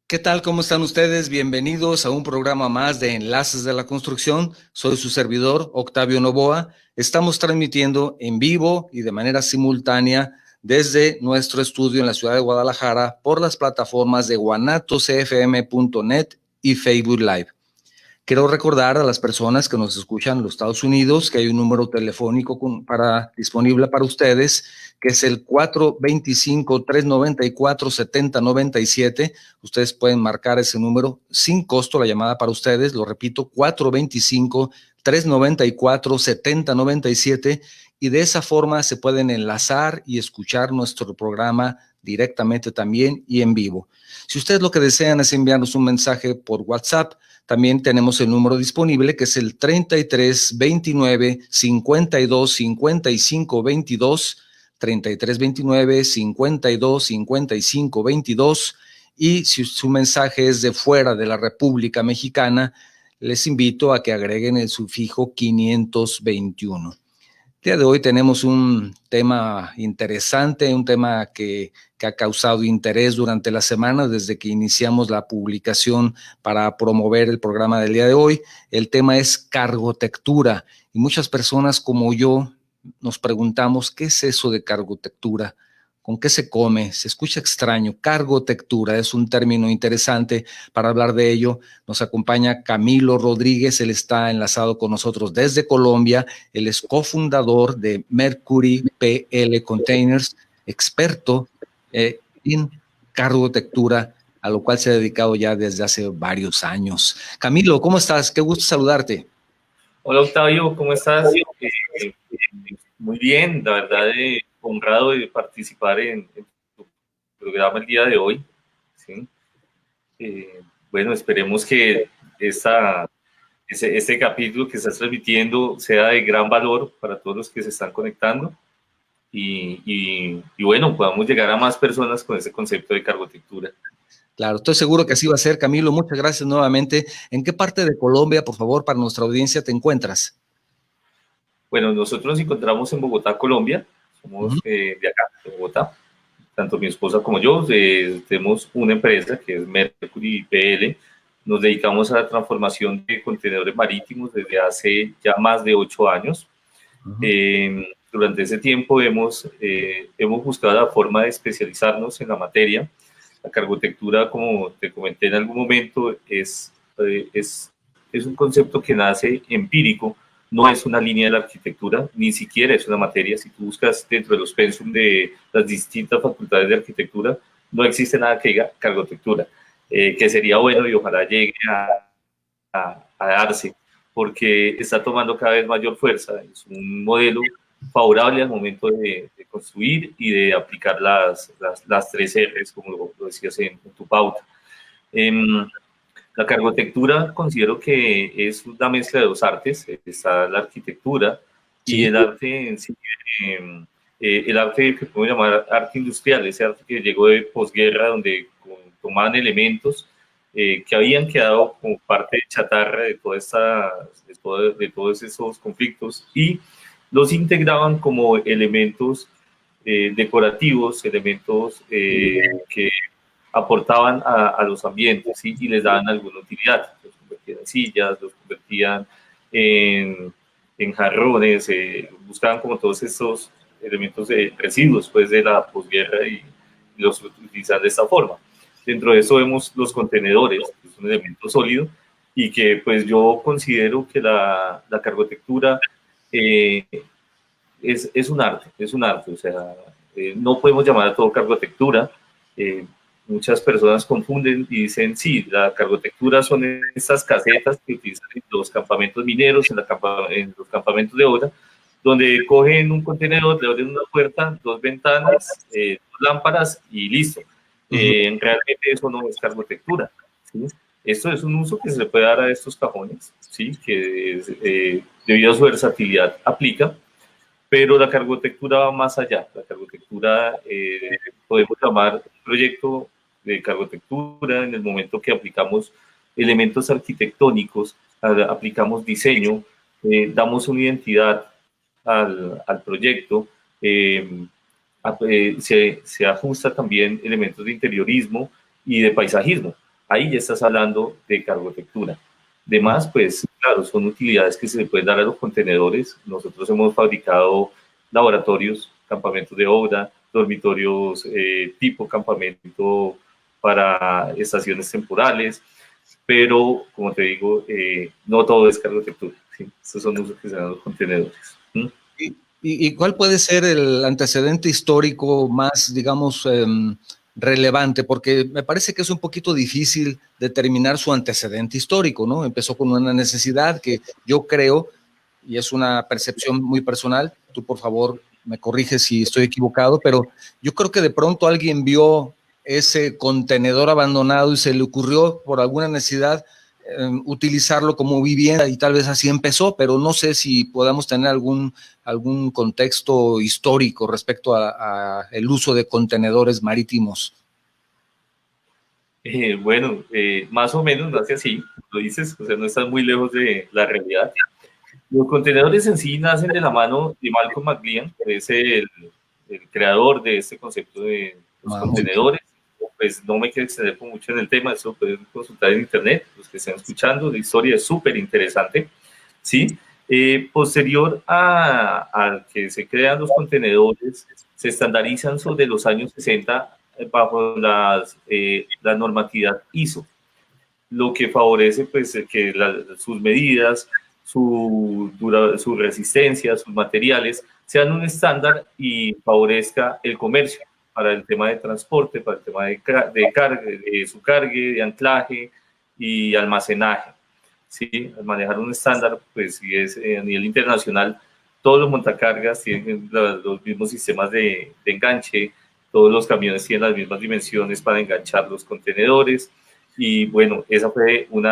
¿Qué tal? ¿Cómo están ustedes? Bienvenidos a un programa más de Enlaces de la Construcción. Soy su servidor, Octavio Novoa. Estamos transmitiendo en vivo y de manera simultánea desde nuestro estudio en la ciudad de Guadalajara por las plataformas de guanatosfm.net y Facebook Live. Quiero recordar a las personas que nos escuchan en los Estados Unidos que hay un número telefónico disponible para ustedes, que es el 425-394-7097. Ustedes pueden marcar ese número sin costo, la llamada para ustedes. Lo repito, 425-394-7097. Y de esa forma se pueden enlazar y escuchar nuestro programa directamente también y en vivo. Si ustedes lo que desean es enviarnos un mensaje por WhatsApp, también tenemos el número disponible, que es el 33 29 52 55 22, 33 29 52 55 22. Y si su mensaje es de fuera de la República Mexicana, les invito a que agreguen el sufijo 521. El día de hoy tenemos un tema interesante, un tema que ha causado interés durante la semana desde que iniciamos la publicación para promover el programa del día de hoy. El tema es cargotectura y muchas personas como yo nos preguntamos, ¿qué es eso de cargotectura? ¿Con qué se come? Se escucha extraño. Cargotectura es un término interesante para hablar de ello. Nos acompaña Camilo Rodríguez, él está enlazado con nosotros desde Colombia. Él es cofundador de Mercury PL Containers, experto en cargotectura, a lo cual se ha dedicado ya desde hace varios años. Camilo, ¿cómo estás? Qué gusto saludarte. Hola Octavio, ¿cómo estás? Muy bien, la verdad, honrado de participar en tu programa el día de hoy. ¿Sí? Bueno, esperemos que este capítulo que estás transmitiendo sea de gran valor para todos los que se están conectando y bueno, podamos llegar a más personas con ese concepto de cargotectura. Claro, estoy seguro que así va a ser, Camilo. Muchas gracias nuevamente. ¿En qué parte de Colombia, por favor, para nuestra audiencia, te encuentras? Bueno, nosotros nos encontramos en Bogotá, Colombia. Somos de acá, de Bogotá. Tanto mi esposa como yo tenemos una empresa que es Mercury PL. Nos dedicamos a la transformación de contenedores marítimos desde hace ya más de 8 años. Durante ese tiempo hemos buscado la forma de especializarnos en la materia. La cargotectura, como te comenté en algún momento, es un concepto que nace empírico, no es una línea de la arquitectura, ni siquiera es una materia. Si tú buscas dentro de los pensum de las distintas facultades de arquitectura, no existe nada que diga cargotectura, que sería bueno y ojalá llegue a darse, porque está tomando cada vez mayor fuerza. Es un modelo favorable al momento de construir y de aplicar las 3 R's, como lo decías en tu pauta. La cargotectura considero que es una mezcla de 2 artes. Está la arquitectura y el arte en sí, el arte que podemos llamar arte industrial, ese arte que llegó de posguerra, donde tomaban elementos que habían quedado como parte de chatarra de todos esos conflictos y los integraban como elementos decorativos, elementos que aportaban a los ambientes, ¿sí? Y les daban alguna utilidad. Los convertían en sillas, los convertían en jarrones, buscaban como todos estos elementos de residuos pues, de la posguerra y los utilizan de esta forma. Dentro de eso vemos los contenedores, que es un elemento sólido y que pues yo considero que la cargotectura es un arte, o sea, no podemos llamar a todo cargotectura. Muchas personas confunden y dicen, sí, la cargotectura son estas casetas que utilizan en los campamentos mineros, en los campamentos de obra, donde cogen un contenedor, le abren una puerta, 2 ventanas, 2 lámparas y listo. Realmente eso no es cargotectura, ¿sí? Esto es un uso que se le puede dar a estos cajones, ¿sí? Que debido a su versatilidad aplica, pero la cargotectura va más allá. La cargotectura podemos llamar un proyecto de cargotectura en el momento que aplicamos elementos arquitectónicos, aplicamos diseño, damos una identidad al proyecto, se ajusta también elementos de interiorismo y de paisajismo. ahí ya estás hablando de cargotectura. Además, pues claro, son utilidades que se le pueden dar a los contenedores. Nosotros hemos fabricado laboratorios, campamentos de obra, dormitorios tipo campamento para estaciones temporales, pero como te digo, no todo es cargotectura, ¿sí? Estos son usos que se dan a los contenedores. ¿Mm? ¿Y cuál puede ser el antecedente histórico más, digamos, relevante? Porque me parece que es un poquito difícil determinar su antecedente histórico, ¿no? Empezó con una necesidad que yo creo, y es una percepción muy personal, tú por favor me corriges si estoy equivocado, pero yo creo que de pronto alguien vio ese contenedor abandonado y se le ocurrió por alguna necesidad utilizarlo como vivienda y tal vez así empezó, pero no sé si podamos tener algún contexto histórico respecto a el uso de contenedores marítimos. Bueno, más o menos nace así, lo dices, o sea, no estás muy lejos de la realidad. Los contenedores en sí nacen de la mano de Malcolm McLean, que es el creador de este concepto de los contenedores. Pues no me quiero extender mucho en el tema, eso pueden consultar en internet, los que estén escuchando, la historia es súper interesante, ¿sí? Posterior a que se crean los contenedores, se estandarizan sobre los años 60 bajo la normatividad ISO, lo que favorece pues que sus medidas, su resistencia, sus materiales sean un estándar y favorezca el comercio para el tema de transporte, para el tema de carga, de su cargue, de anclaje y almacenaje. ¿Sí? Al manejar un estándar, pues si es a nivel internacional, todos los montacargas tienen los mismos sistemas de enganche, todos los camiones tienen las mismas dimensiones para enganchar los contenedores, y bueno, esa fue un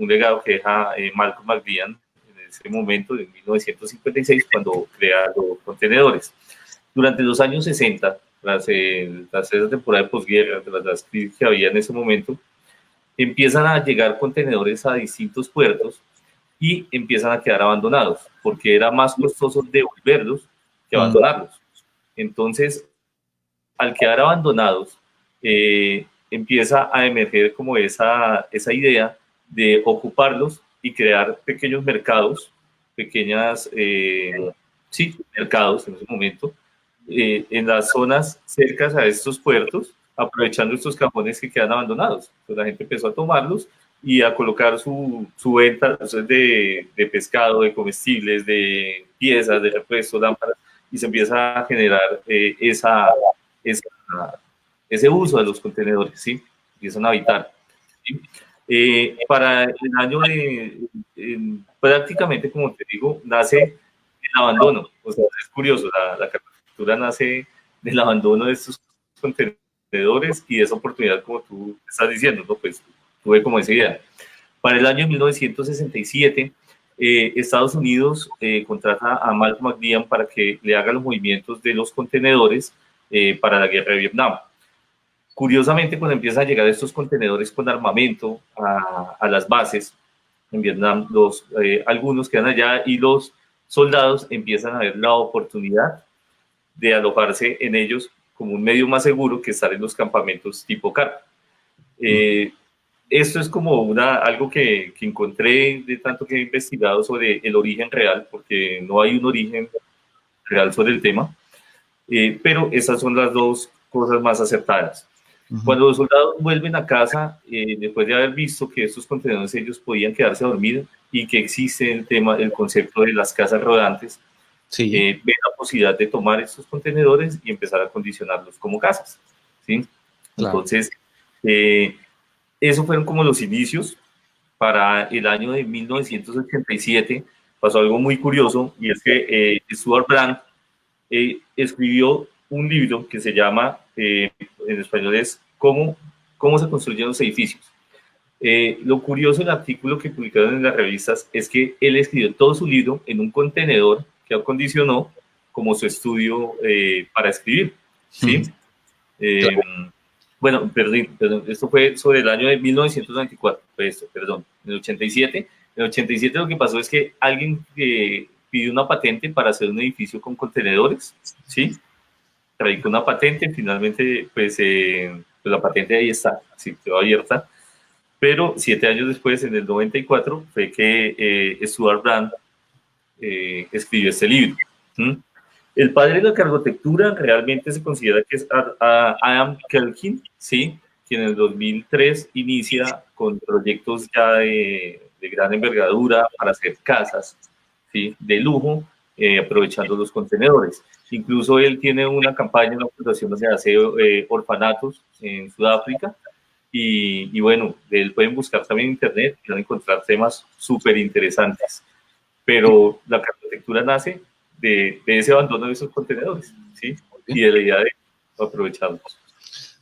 legado que deja Malcolm McLean en ese momento, en 1956, cuando crea los contenedores. Durante los años 60, tras esa temporada de posguerra, tras las crisis que había en ese momento, empiezan a llegar contenedores a distintos puertos y empiezan a quedar abandonados, porque era más costoso devolverlos que abandonarlos. Entonces, al quedar abandonados, empieza a emerger como esa idea de ocuparlos y crear pequeños mercados, mercados en ese momento, en las zonas cercas a estos puertos, aprovechando estos cajones que quedan abandonados. Pues la gente empezó a tomarlos y a colocar su venta de pescado, de comestibles, de piezas, de repuestos, lámparas, y se empieza a generar ese uso de los contenedores, ¿sí? Empiezan a habitar, ¿sí? Para el año prácticamente, como te digo, nace el abandono. O sea, es curioso, la carpintería nace del abandono de estos contenedores y de esa oportunidad, como tú estás diciendo, ¿no? Pues tuve como esa idea. Para el año 1967, Estados Unidos contrata a Malcolm McLean para que le haga los movimientos de los contenedores para la guerra de Vietnam. Curiosamente, cuando empiezan a llegar estos contenedores con armamento a las bases en Vietnam, algunos quedan allá y los soldados empiezan a ver la oportunidad de alojarse en ellos como un medio más seguro que estar en los campamentos tipo carpa. Esto es como algo que encontré de tanto que he investigado sobre el origen real, porque no hay un origen real sobre el tema, pero esas son las dos cosas más acertadas. Cuando los soldados vuelven a casa, después de haber visto que estos contenedores ellos podían quedarse dormidos y que existe el concepto de las casas rodantes, sí. Ven la posibilidad de tomar estos contenedores y empezar a acondicionarlos como casas, ¿sí? Claro. Entonces, esos fueron como los inicios. Para el año de 1987 pasó algo muy curioso, y es que Stuart Brand escribió un libro que se llama, en español es ¿Cómo se construyen los edificios? Lo curioso del artículo que publicaron en las revistas es que él escribió todo su libro en un contenedor que acondicionó como su estudio para escribir, ¿sí? Claro. Bueno, perdón, esto fue sobre el año de 1994, en el 87. En el 87 lo que pasó es que alguien pidió una patente para hacer un edificio con contenedores, ¿sí? Trajo una patente, finalmente pues pues la patente ahí está, así quedó abierta. Pero 7 años después, en el 94, fue que Stuart Brand escribió este libro. ¿Mm? El padre de la cargotectura realmente se considera que es Adam Kelkin, ¿sí? Quien en el 2003 inicia con proyectos ya de gran envergadura para hacer casas, ¿sí? De lujo, aprovechando los contenedores. Incluso él tiene una campaña, una fundación donde hace orfanatos en Sudáfrica. Y bueno, de él pueden buscar también en internet y van a encontrar temas súper interesantes. Pero la arquitectura nace de ese abandono de esos contenedores, ¿sí? Y de la idea de aprovecharlos.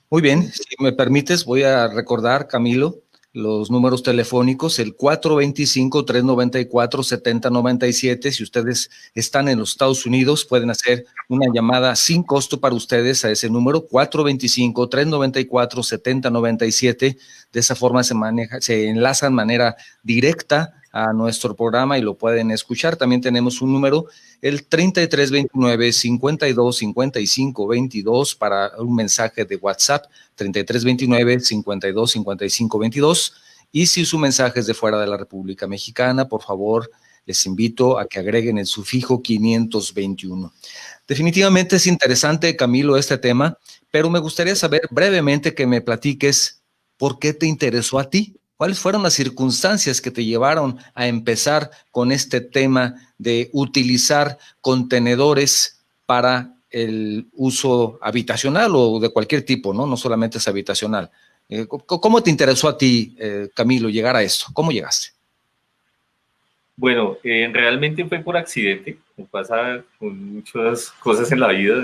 Muy bien, si me permites, voy a recordar, Camilo, los números telefónicos, el 425-394-7097. Si ustedes están en los Estados Unidos, pueden hacer una llamada sin costo para ustedes a ese número, 425-394-7097. De esa forma se enlazan de manera directa a nuestro programa y lo pueden escuchar. También tenemos un número, el 3329-525522 para un mensaje de WhatsApp, 3329-525522. Y si su mensaje es de fuera de la República Mexicana, por favor, les invito a que agreguen el sufijo 521. Definitivamente es interesante, Camilo, este tema, pero me gustaría saber brevemente que me platiques por qué te interesó a ti. ¿Cuáles fueron las circunstancias que te llevaron a empezar con este tema de utilizar contenedores para el uso habitacional o de cualquier tipo, ¿no? No solamente es habitacional. ¿Cómo te interesó a ti, Camilo, llegar a esto? ¿Cómo llegaste? Bueno, realmente fue por accidente, como pasa con muchas cosas en la vida.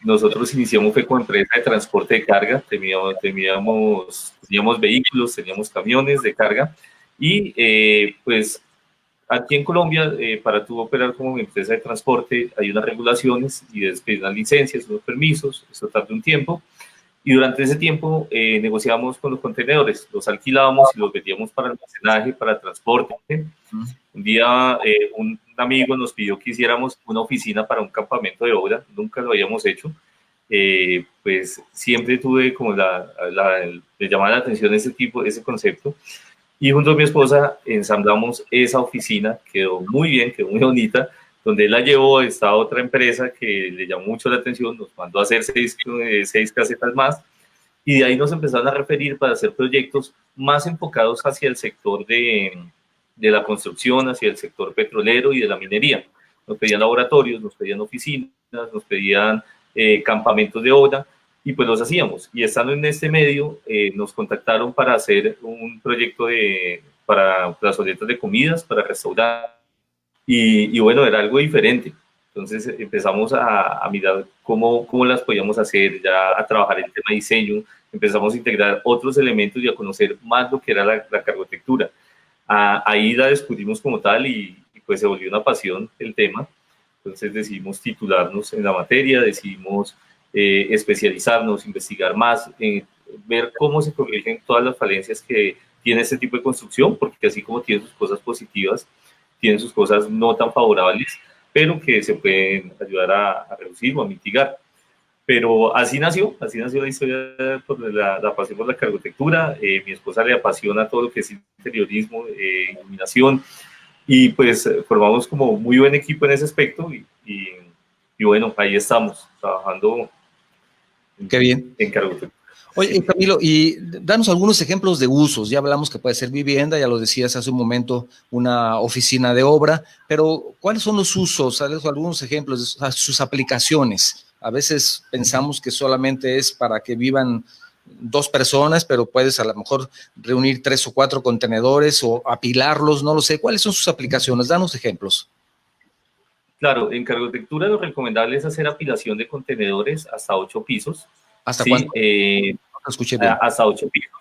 Nosotros iniciamos fue con empresa de transporte de carga, teníamos vehículos, teníamos camiones de carga y pues aquí en Colombia, para tú operar como empresa de transporte, hay unas regulaciones y después unas licencias, unos permisos, eso tarda un tiempo. Y durante ese tiempo negociábamos con los contenedores, los alquilábamos y los vendíamos para almacenaje, para transporte. Un día un amigo nos pidió que hiciéramos una oficina para un campamento de obra, nunca lo habíamos hecho. Pues siempre tuve como me llamaba la atención ese concepto. Y junto a mi esposa ensamblamos esa oficina, quedó muy bien, quedó muy bonita, donde él la llevó a esta otra empresa que le llamó mucho la atención, nos mandó a hacer seis casetas más, y de ahí nos empezaron a referir para hacer proyectos más enfocados hacia el sector de la construcción, hacia el sector petrolero y de la minería. Nos pedían laboratorios, nos pedían oficinas, nos pedían campamentos de obra, y pues los hacíamos. Y estando en este medio, nos contactaron para hacer un proyecto para plazoletas de comidas, para restaurar. Y bueno, era algo diferente. Entonces empezamos a mirar cómo las podíamos hacer, ya a trabajar el tema de diseño, empezamos a integrar otros elementos y a conocer más lo que era la cargotectura. Ahí la descubrimos como tal y pues se volvió una pasión el tema. Entonces decidimos titularnos en la materia, decidimos especializarnos, investigar más, ver cómo se corrigen todas las falencias que tiene este tipo de construcción, porque así como tiene sus cosas positivas, tiene sus cosas no tan favorables, pero que se pueden ayudar a reducir o a mitigar. Pero así nació la historia por la pasión por la cargotectura. Mi esposa le apasiona todo lo que es interiorismo, iluminación, y pues formamos como muy buen equipo en ese aspecto y bueno, ahí estamos trabajando. Qué bien. En cargotectura. Oye, Camilo, y danos algunos ejemplos de usos. Ya hablamos que puede ser vivienda, ya lo decías hace un momento, una oficina de obra, pero ¿cuáles son los usos? ¿Sabes? Algunos ejemplos de sus aplicaciones. A veces pensamos que solamente es para que vivan 2 personas, pero puedes a lo mejor reunir 3 o 4 contenedores o apilarlos, no lo sé. ¿Cuáles son sus aplicaciones? Danos ejemplos. Claro, en cargotectura lo recomendable es hacer apilación de contenedores hasta 8 pisos. ¿Hasta sí, cuánto? No escuché bien. Hasta 8 pisos.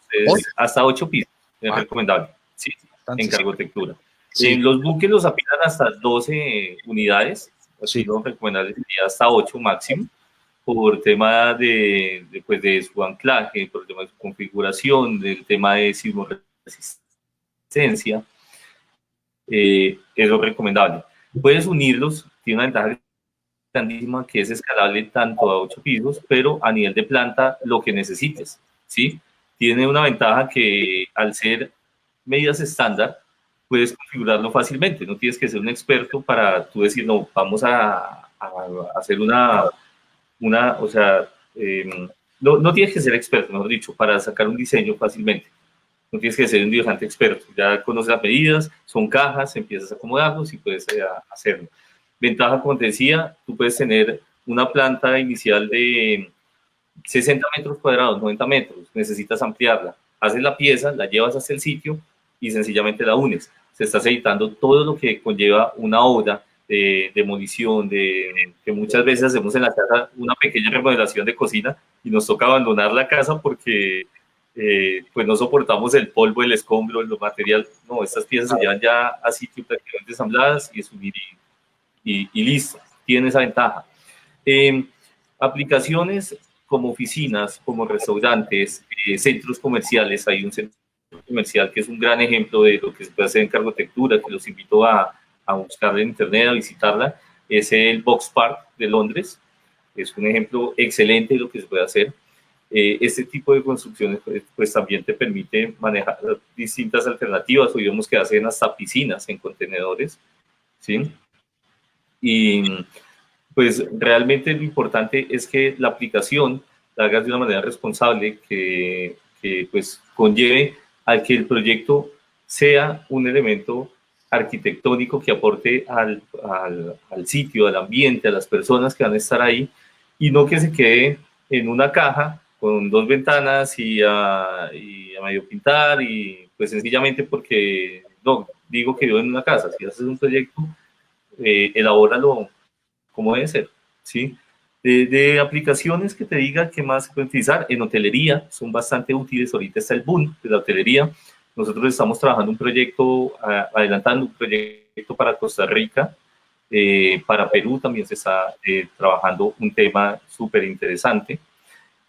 Hasta 8 pisos es recomendable, ¿sí? En cargotectura. Sí. Los buques los apilan hasta 12 unidades, así lo recomendable sería hasta 8 máximo, por tema de su anclaje, por el tema de su configuración, del tema de sismoresistencia. Es lo recomendable. Puedes unirlos, tiene una ventaja grandísima que es escalable tanto a 8 pisos, pero a nivel de planta lo que necesites. ¿sí? Tiene una ventaja que al ser medidas estándar, puedes configurarlo fácilmente, no tienes que ser un experto para tú decir, no, vamos a hacer o sea, no tienes que ser experto, mejor dicho, para sacar un diseño fácilmente. No tienes que ser un dibujante experto, ya conoces las medidas, son cajas, empiezas a acomodarlos y puedes hacerlo. Ventaja, como te decía, tú puedes tener una planta inicial de 60 metros cuadrados, 90 metros, necesitas ampliarla. Haces la pieza, la llevas hasta el sitio y sencillamente la unes. Se estás evitando todo lo que conlleva una obra de demolición, que muchas veces hacemos en la casa una pequeña remodelación de cocina y nos toca abandonar la casa porque pues no soportamos el polvo, el escombro, el material. No, estas piezas se llevan ya a sitio prácticamente ensambladas y es unir y listo. Tiene esa ventaja. Aplicaciones como oficinas, como restaurantes, centros comerciales. Hay un centro comercial que es un gran ejemplo de lo que se puede hacer en Cargotectura, que los invito a buscarla en internet, a visitarla. Es el Box Park de Londres. Es un ejemplo excelente de lo que se puede hacer. Este tipo de construcciones pues también te permite manejar distintas alternativas. Hoy vemos que hacen hasta piscinas en contenedores, ¿sí? Y pues realmente lo importante es que la aplicación la hagas de una manera responsable, que pues conlleve a que el proyecto sea un elemento arquitectónico que aporte al sitio, al ambiente, a las personas que van a estar ahí, y no que se quede en una caja con dos ventanas y a medio pintar, y pues sencillamente porque, no, digo que vivo en una casa. Si haces un proyecto, elabóralo como debe ser, ¿sí? De aplicaciones que te diga qué más se puede utilizar, en hotelería son bastante útiles. Ahorita está el boom de la hotelería. Nosotros estamos trabajando un proyecto, adelantando un proyecto para Costa Rica, para Perú también se está trabajando un tema súper interesante.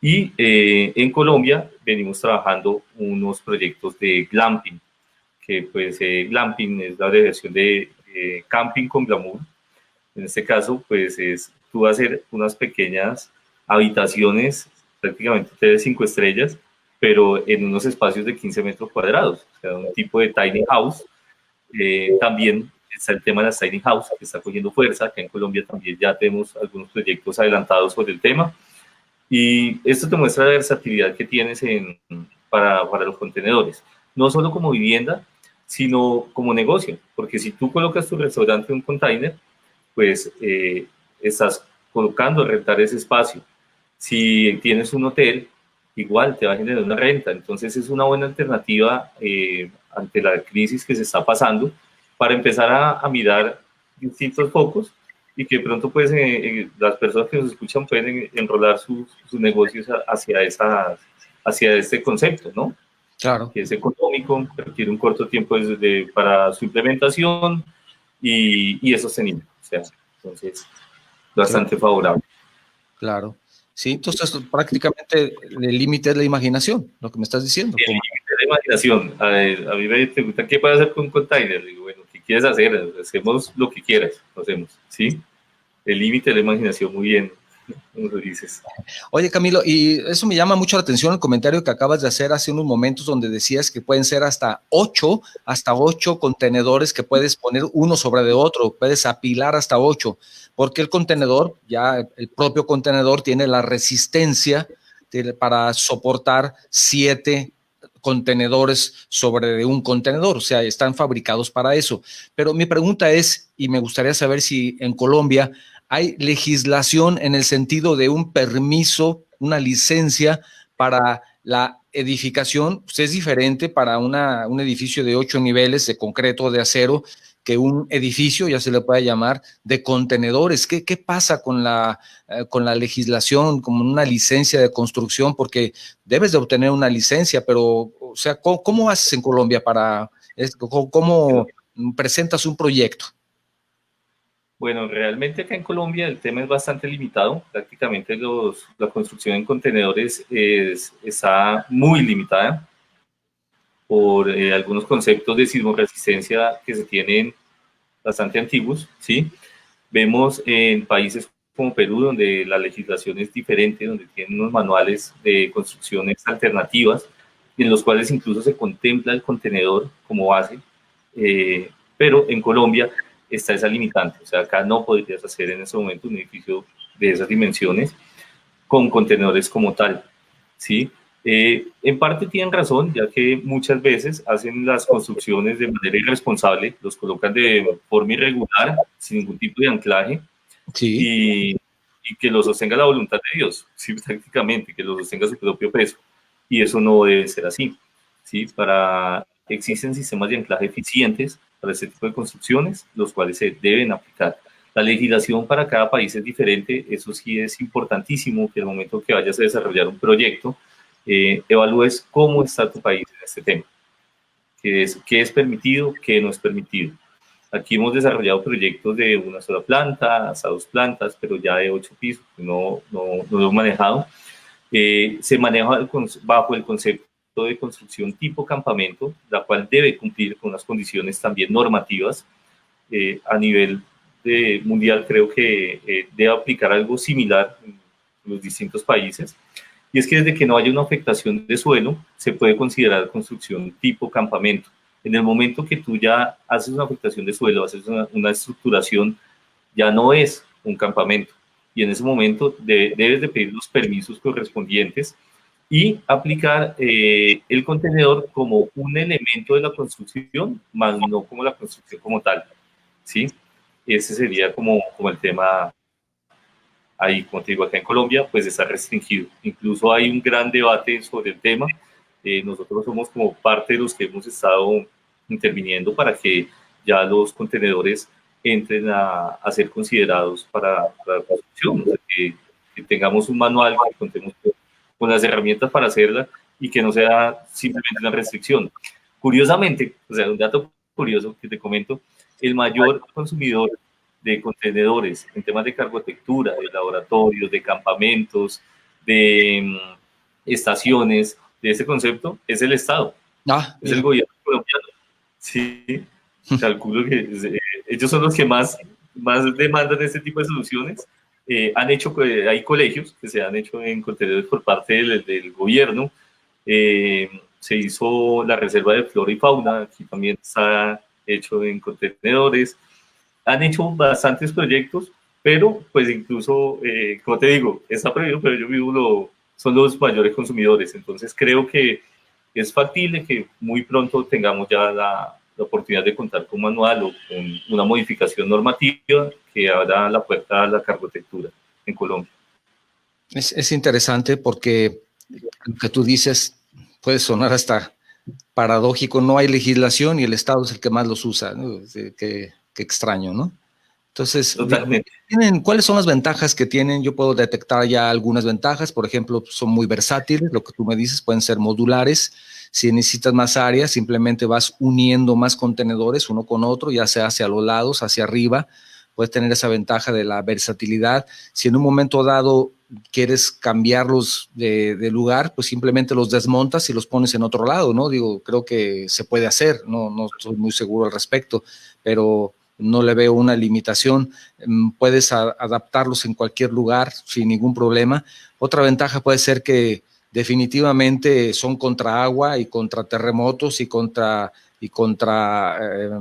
Y en Colombia venimos trabajando unos proyectos de glamping, que pues glamping es la abreviación de camping con glamour. En este caso, pues es tú hacer unas pequeñas habitaciones, prácticamente de 5 estrellas, pero en unos espacios de 15 metros cuadrados, o sea, un tipo de tiny house. También está el tema de las tiny house, que está cogiendo fuerza. Acá en Colombia también ya tenemos algunos proyectos adelantados sobre el tema. Y esto te muestra la versatilidad que tienes para los contenedores, no solo como vivienda, sino como negocio, porque si tú colocas tu restaurante en un container, pues estás colocando a rentar ese espacio. Si tienes un hotel, igual te va a generar una renta. Entonces es una buena alternativa ante la crisis que se está pasando para empezar a mirar distintos focos y que pronto pues las personas que nos escuchan pueden enrolar sus negocios hacia este concepto, ¿no? Claro. Que es económico, requiere un corto tiempo para su implementación y es sostenible. O sea, entonces, bastante favorable. Claro. Sí, entonces prácticamente el límite es la imaginación, lo que me estás diciendo. El límite es la imaginación. A mí me preguntan qué puedes hacer con un container. Digo, bueno, ¿qué quieres hacer? Hacemos lo que quieras, lo hacemos, ¿sí? El límite de la imaginación, muy bien, como lo dices. Oye, Camilo, y eso me llama mucho la atención el comentario que acabas de hacer hace unos momentos donde decías que pueden ser hasta ocho contenedores que puedes poner uno sobre de otro, puedes apilar hasta 8, porque el contenedor, ya el propio contenedor tiene la resistencia para soportar 7 contenedores sobre un contenedor, o sea, están fabricados para eso. Pero mi pregunta es, y me gustaría saber si en Colombia hay legislación en el sentido de un permiso, una licencia para la edificación. Pues es diferente para un edificio de 8 niveles de concreto o de acero que un edificio, ya se le puede llamar, de contenedores. ¿Qué pasa con la legislación, como una licencia de construcción? Porque debes de obtener una licencia, pero, o sea, ¿cómo haces en Colombia cómo presentas un proyecto? Bueno, realmente acá en Colombia el tema es bastante limitado. Prácticamente la construcción en contenedores está muy limitada por algunos conceptos de sismoresistencia que se tienen bastante antiguos, ¿sí? Vemos en países como Perú, donde la legislación es diferente, donde tienen unos manuales de construcciones alternativas, en los cuales incluso se contempla el contenedor como base, pero en Colombia está esa limitante. O sea, acá no podrías hacer en ese momento un edificio de esas dimensiones con contenedores como tal, ¿sí? En parte tienen razón, ya que muchas veces hacen las construcciones de manera irresponsable, los colocan de forma irregular, sin ningún tipo de anclaje, Sí. y que lo sostenga la voluntad de Dios, ¿sí? Prácticamente, que lo sostenga su propio peso. Y eso no debe ser así, ¿sí? Existen sistemas de anclaje eficientes para este tipo de construcciones, los cuales se deben aplicar. La legislación para cada país es diferente, eso sí es importantísimo que al momento que vayas a desarrollar un proyecto, evalúes cómo está tu país en este tema, qué es permitido, qué no es permitido. Aquí hemos desarrollado proyectos de una sola planta hasta 2 plantas, pero ya de 8 pisos, no lo hemos manejado. Se maneja bajo el concepto de construcción tipo campamento, la cual debe cumplir con unas condiciones también normativas. A nivel mundial creo que debe aplicar algo similar en los distintos países, y es que desde que no haya una afectación de suelo, se puede considerar construcción tipo campamento. En el momento que tú ya haces una afectación de suelo, haces una estructuración, ya no es un campamento, y en ese momento debes de pedir los permisos correspondientes y aplicar el contenedor como un elemento de la construcción, más no como la construcción como tal, ¿sí? Ese sería como el tema ahí, como te digo, acá en Colombia, pues está restringido. Incluso hay un gran debate sobre el tema. Nosotros somos como parte de los que hemos estado interviniendo para que ya los contenedores entren a ser considerados para la construcción, o sea, que tengamos un manual, que contemos con las herramientas para hacerla y que no sea simplemente una restricción. Curiosamente, o sea, un dato curioso que te comento, el mayor consumidor de contenedores en temas de cargotectura, de laboratorios, de campamentos, de estaciones, de ese concepto, es el Estado, es el gobierno colombiano. Sí, calculo que ellos son los que más demandan este tipo de soluciones. Hay colegios que se han hecho en contenedores por parte del gobierno. Se hizo la reserva de flora y fauna, aquí también está hecho en contenedores. Han hecho bastantes proyectos, pero pues incluso, como te digo, está prohibido, pero yo vivo son los mayores consumidores. Entonces creo que es factible que muy pronto tengamos ya la oportunidad de contar con un manual o con una modificación normativa que abra la puerta a la cargotectura en Colombia. Es interesante porque lo que tú dices puede sonar hasta paradójico. No hay legislación y el Estado es el que más los usa, ¿no? Qué extraño, ¿no? Entonces, totalmente. ¿Cuáles son las ventajas que tienen? Yo puedo detectar ya algunas ventajas. Por ejemplo, son muy versátiles, lo que tú me dices, pueden ser modulares. Si necesitas más áreas, simplemente vas uniendo más contenedores uno con otro, ya sea hacia los lados, hacia arriba. Puedes tener esa ventaja de la versatilidad. Si en un momento dado quieres cambiarlos de lugar, pues simplemente los desmontas y los pones en otro lado, ¿no? Digo, creo que se puede hacer, no estoy muy seguro al respecto, pero no le veo una limitación. Puedes adaptarlos en cualquier lugar sin ningún problema. Otra ventaja puede ser que definitivamente son contra agua y contra terremotos y contra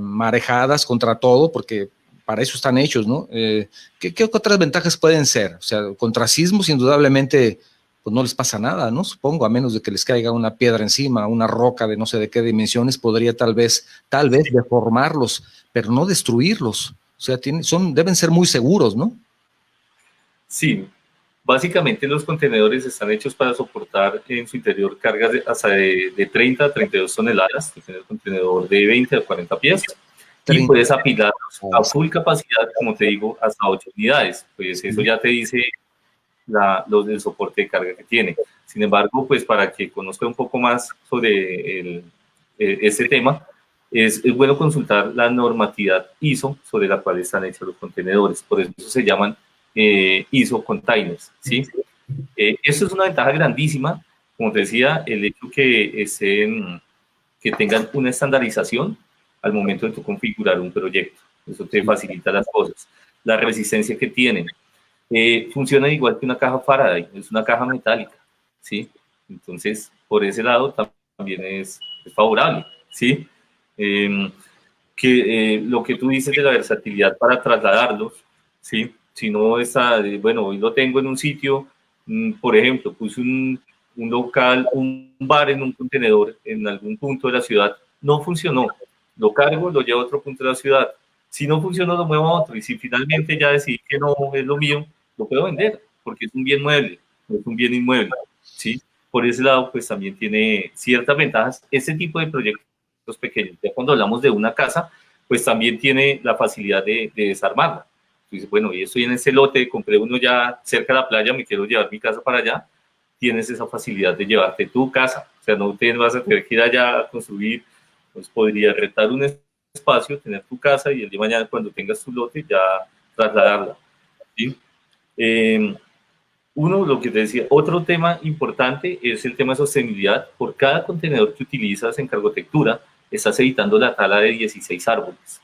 marejadas, contra todo, porque para eso están hechos, ¿no? ¿Qué otras ventajas pueden ser? O sea, contra sismos indudablemente pues no les pasa nada, ¿no? Supongo, a menos de que les caiga una piedra encima, una roca de no sé de qué dimensiones, podría tal vez deformarlos, pero no destruirlos. O sea, deben ser muy seguros, ¿no? Sí, básicamente los contenedores están hechos para soportar en su interior cargas hasta de 30 a 32 toneladas, el contenedor de 20 a 40 pies, y puedes apilar a full capacidad, como te digo, hasta 8 unidades. Pues eso ya te dice el soporte de carga que tiene. Sin embargo, pues para que conozca un poco más sobre este tema, es bueno consultar la normatividad ISO sobre la cual están hechos los contenedores. Por eso se llaman ISO containers, ¿sí? Esto es una ventaja grandísima, como te decía, el hecho que tengan una estandarización al momento de tu configurar un proyecto. Eso te facilita las cosas. La resistencia que tienen. Funciona igual que una caja Faraday, es una caja metálica, ¿sí? Entonces, por ese lado también es favorable, ¿sí? Lo que tú dices de la versatilidad para trasladarlos, ¿sí? Si no está, bueno, hoy lo tengo en un sitio, por ejemplo, puse un local, un bar en un contenedor en algún punto de la ciudad, no funcionó, lo cargo, lo llevo a otro punto de la ciudad, si no funcionó lo muevo a otro, y si finalmente ya decidí que no es lo mío, lo puedo vender, porque es un bien mueble, no es un bien inmueble, ¿sí? Por ese lado, pues también tiene ciertas ventajas ese tipo de proyectos pequeños. Ya cuando hablamos de una casa, pues también tiene la facilidad de desarmarla. Dices, bueno, y estoy en ese lote, compré uno ya cerca de la playa, me quiero llevar mi casa para allá, tienes esa facilidad de llevarte tu casa. O sea, no te vas a tener que ir allá a construir, pues podrías rentar un espacio, tener tu casa y el día de mañana cuando tengas tu lote ya trasladarla. ¿Sí? Uno, lo que te decía, otro tema importante es el tema de sostenibilidad. Por cada contenedor que utilizas en Cargotectura, estás evitando la tala de 16 árboles.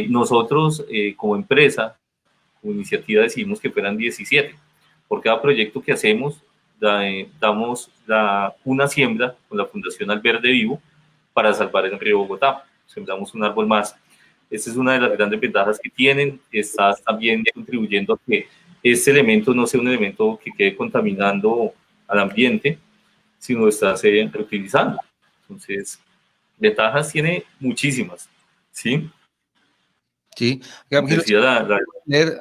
Nosotros, como empresa, como iniciativa, decidimos que fueran 17. Por cada proyecto que hacemos, damos una siembra con la Fundación Alverde Vivo para salvar el río Bogotá. Sembramos un árbol más. Esa es una de las grandes ventajas que tienen. Estás también contribuyendo a que este elemento no sea un elemento que quede contaminando al ambiente, sino estás reutilizando. Entonces, ventajas tiene muchísimas, ¿sí? Sí. Decía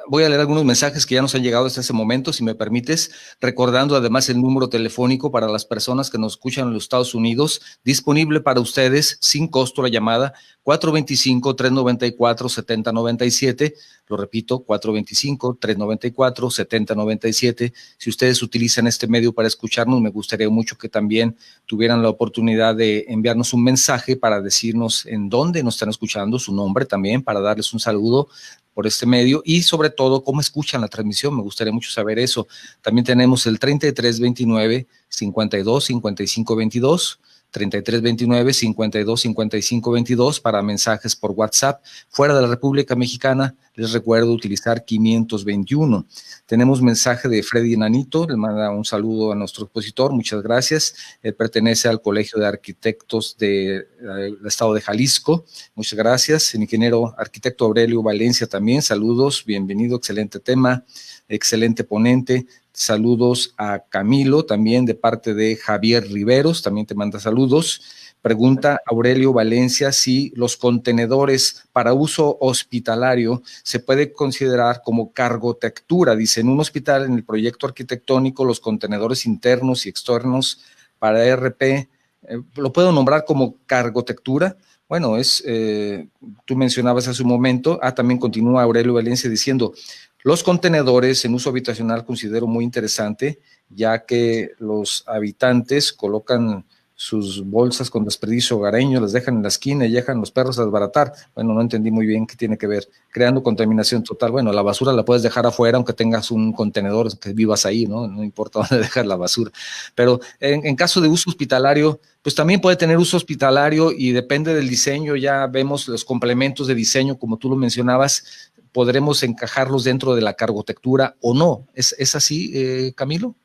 Voy a leer algunos mensajes que ya nos han llegado hasta ese momento, si me permites, recordando además el número telefónico para las personas que nos escuchan en los Estados Unidos, disponible para ustedes sin costo la llamada 425-394-7097, lo repito, 425-394-7097. Si ustedes utilizan este medio para escucharnos, me gustaría mucho que también tuvieran la oportunidad de enviarnos un mensaje para decirnos en dónde nos están escuchando, su nombre también, para darles un saludo por este medio y sobre todo cómo escuchan la transmisión. Me gustaría mucho saber eso. También tenemos el 3329-525522, 3329-525522 para mensajes por WhatsApp. Fuera de la República Mexicana, les recuerdo utilizar 521. Tenemos mensaje de Freddy Nanito, le manda un saludo a nuestro expositor, muchas gracias. Él pertenece al Colegio de Arquitectos del Estado de Jalisco, muchas gracias. El ingeniero arquitecto Aurelio Valencia también, saludos, bienvenido, excelente tema, excelente ponente. Saludos a Camilo, también de parte de Javier Riveros, también te manda saludos. Pregunta Aurelio Valencia si los contenedores para uso hospitalario se puede considerar como cargotectura. Dice, en un hospital, en el proyecto arquitectónico, los contenedores internos y externos para ERP, ¿lo puedo nombrar como cargotectura? Bueno, tú mencionabas hace un momento, también continúa Aurelio Valencia diciendo, los contenedores en uso habitacional considero muy interesante, ya que los habitantes colocan sus bolsas con desperdicio hogareño, las dejan en la esquina y dejan los perros a desbaratar. Bueno, no entendí muy bien qué tiene que ver, creando contaminación total. Bueno, la basura la puedes dejar afuera, aunque tengas un contenedor que vivas ahí, ¿no? No importa dónde dejar la basura. Pero en caso de uso hospitalario, pues también puede tener uso hospitalario y depende del diseño. Ya vemos los complementos de diseño, como tú lo mencionabas, podremos encajarlos dentro de la cargotectura o no. ¿Es así, Camilo?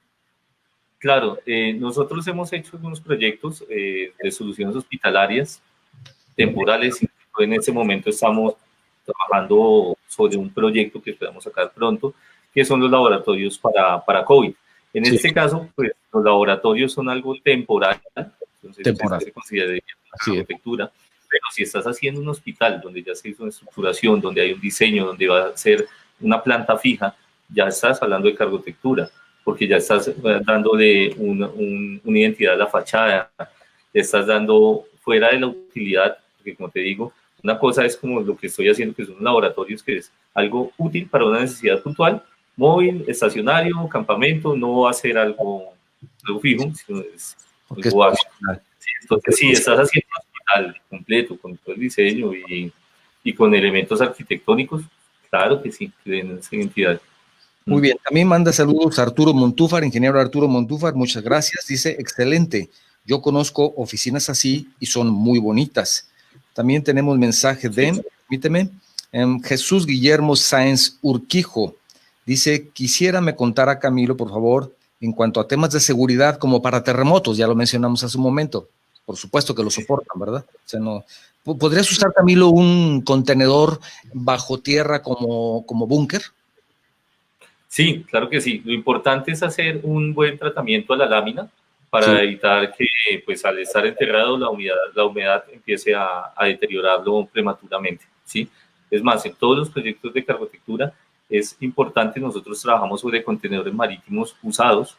Claro, nosotros hemos hecho algunos proyectos de soluciones hospitalarias temporales. En este momento estamos trabajando sobre un proyecto que esperamos sacar pronto, que son los laboratorios para COVID. En este caso, pues los laboratorios son algo temporal, entonces se consideraría arquitectura. Pero si estás haciendo un hospital donde ya se hizo una estructuración, donde hay un diseño, donde va a ser una planta fija, ya estás hablando de cargotectura, porque ya estás dándole una identidad a la fachada, le estás dando fuera de la utilidad, porque como te digo, una cosa es como lo que estoy haciendo, que son laboratorios, que es algo útil para una necesidad puntual, móvil, estacionario, campamento, no va a ser algo fijo, sino es algo básico. Entonces, si estás haciendo un hospital completo, con todo el diseño y con elementos arquitectónicos, claro que sí, en esa identidad. Muy bien, también manda saludos a Arturo Montúfar, ingeniero Arturo Montúfar, muchas gracias. Dice, excelente, yo conozco oficinas así y son muy bonitas. También tenemos mensaje de, permíteme, Jesús Guillermo Sáenz Urquijo. Dice, quisiera me contara Camilo, por favor, en cuanto a temas de seguridad como para terremotos, ya lo mencionamos hace un momento. Por supuesto que lo soportan, ¿verdad? O sea, no. ¿Podrías usar, Camilo, un contenedor bajo tierra como búnker? Sí, claro que sí. Lo importante es hacer un buen tratamiento a la lámina Sí. para evitar que, pues, al estar enterrado, la humedad empiece a deteriorarlo prematuramente, ¿sí? Es más, en todos los proyectos de cargotectura es importante, nosotros trabajamos sobre contenedores marítimos usados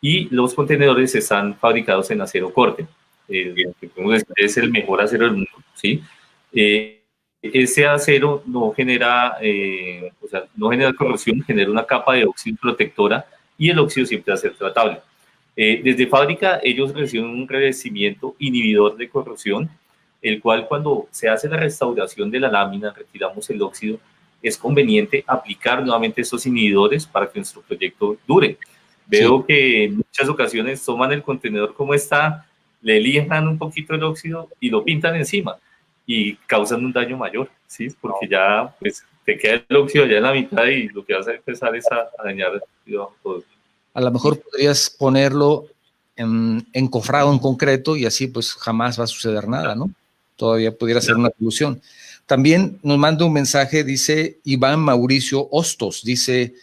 y los contenedores están fabricados en acero corte, que podemos decir es el mejor acero del mundo, ¿sí? Ese acero no genera, o sea, no genera corrosión, genera una capa de óxido protectora y el óxido siempre va a ser tratable. Desde fábrica ellos reciben un revestimiento inhibidor de corrosión, el cual cuando se hace la restauración de la lámina, retiramos el óxido, es conveniente aplicar nuevamente esos inhibidores para que nuestro proyecto dure. Veo que en muchas ocasiones toman el contenedor como está, le lijan un poquito el óxido y lo pintan encima y causan un daño mayor, ¿sí? Porque ya pues, te queda el óxido ya en la mitad y lo que vas a empezar es a dañar todo. A lo mejor podrías ponerlo encofrado en concreto y así pues jamás va a suceder nada, ¿no? Todavía pudiera ser una solución. También nos manda un mensaje, dice Iván Mauricio Hostos, dice,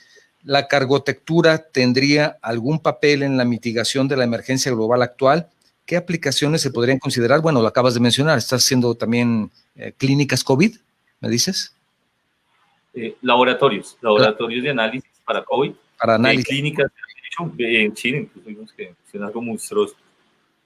¿la cargotectura tendría algún papel en la mitigación de la emergencia global actual? ¿Qué aplicaciones se podrían considerar? Bueno, lo acabas de mencionar, estás haciendo también clínicas COVID, ¿me dices? Laboratorios de análisis para COVID, para análisis. Clínicas, en Chile, incluso vimos que es algo monstruoso.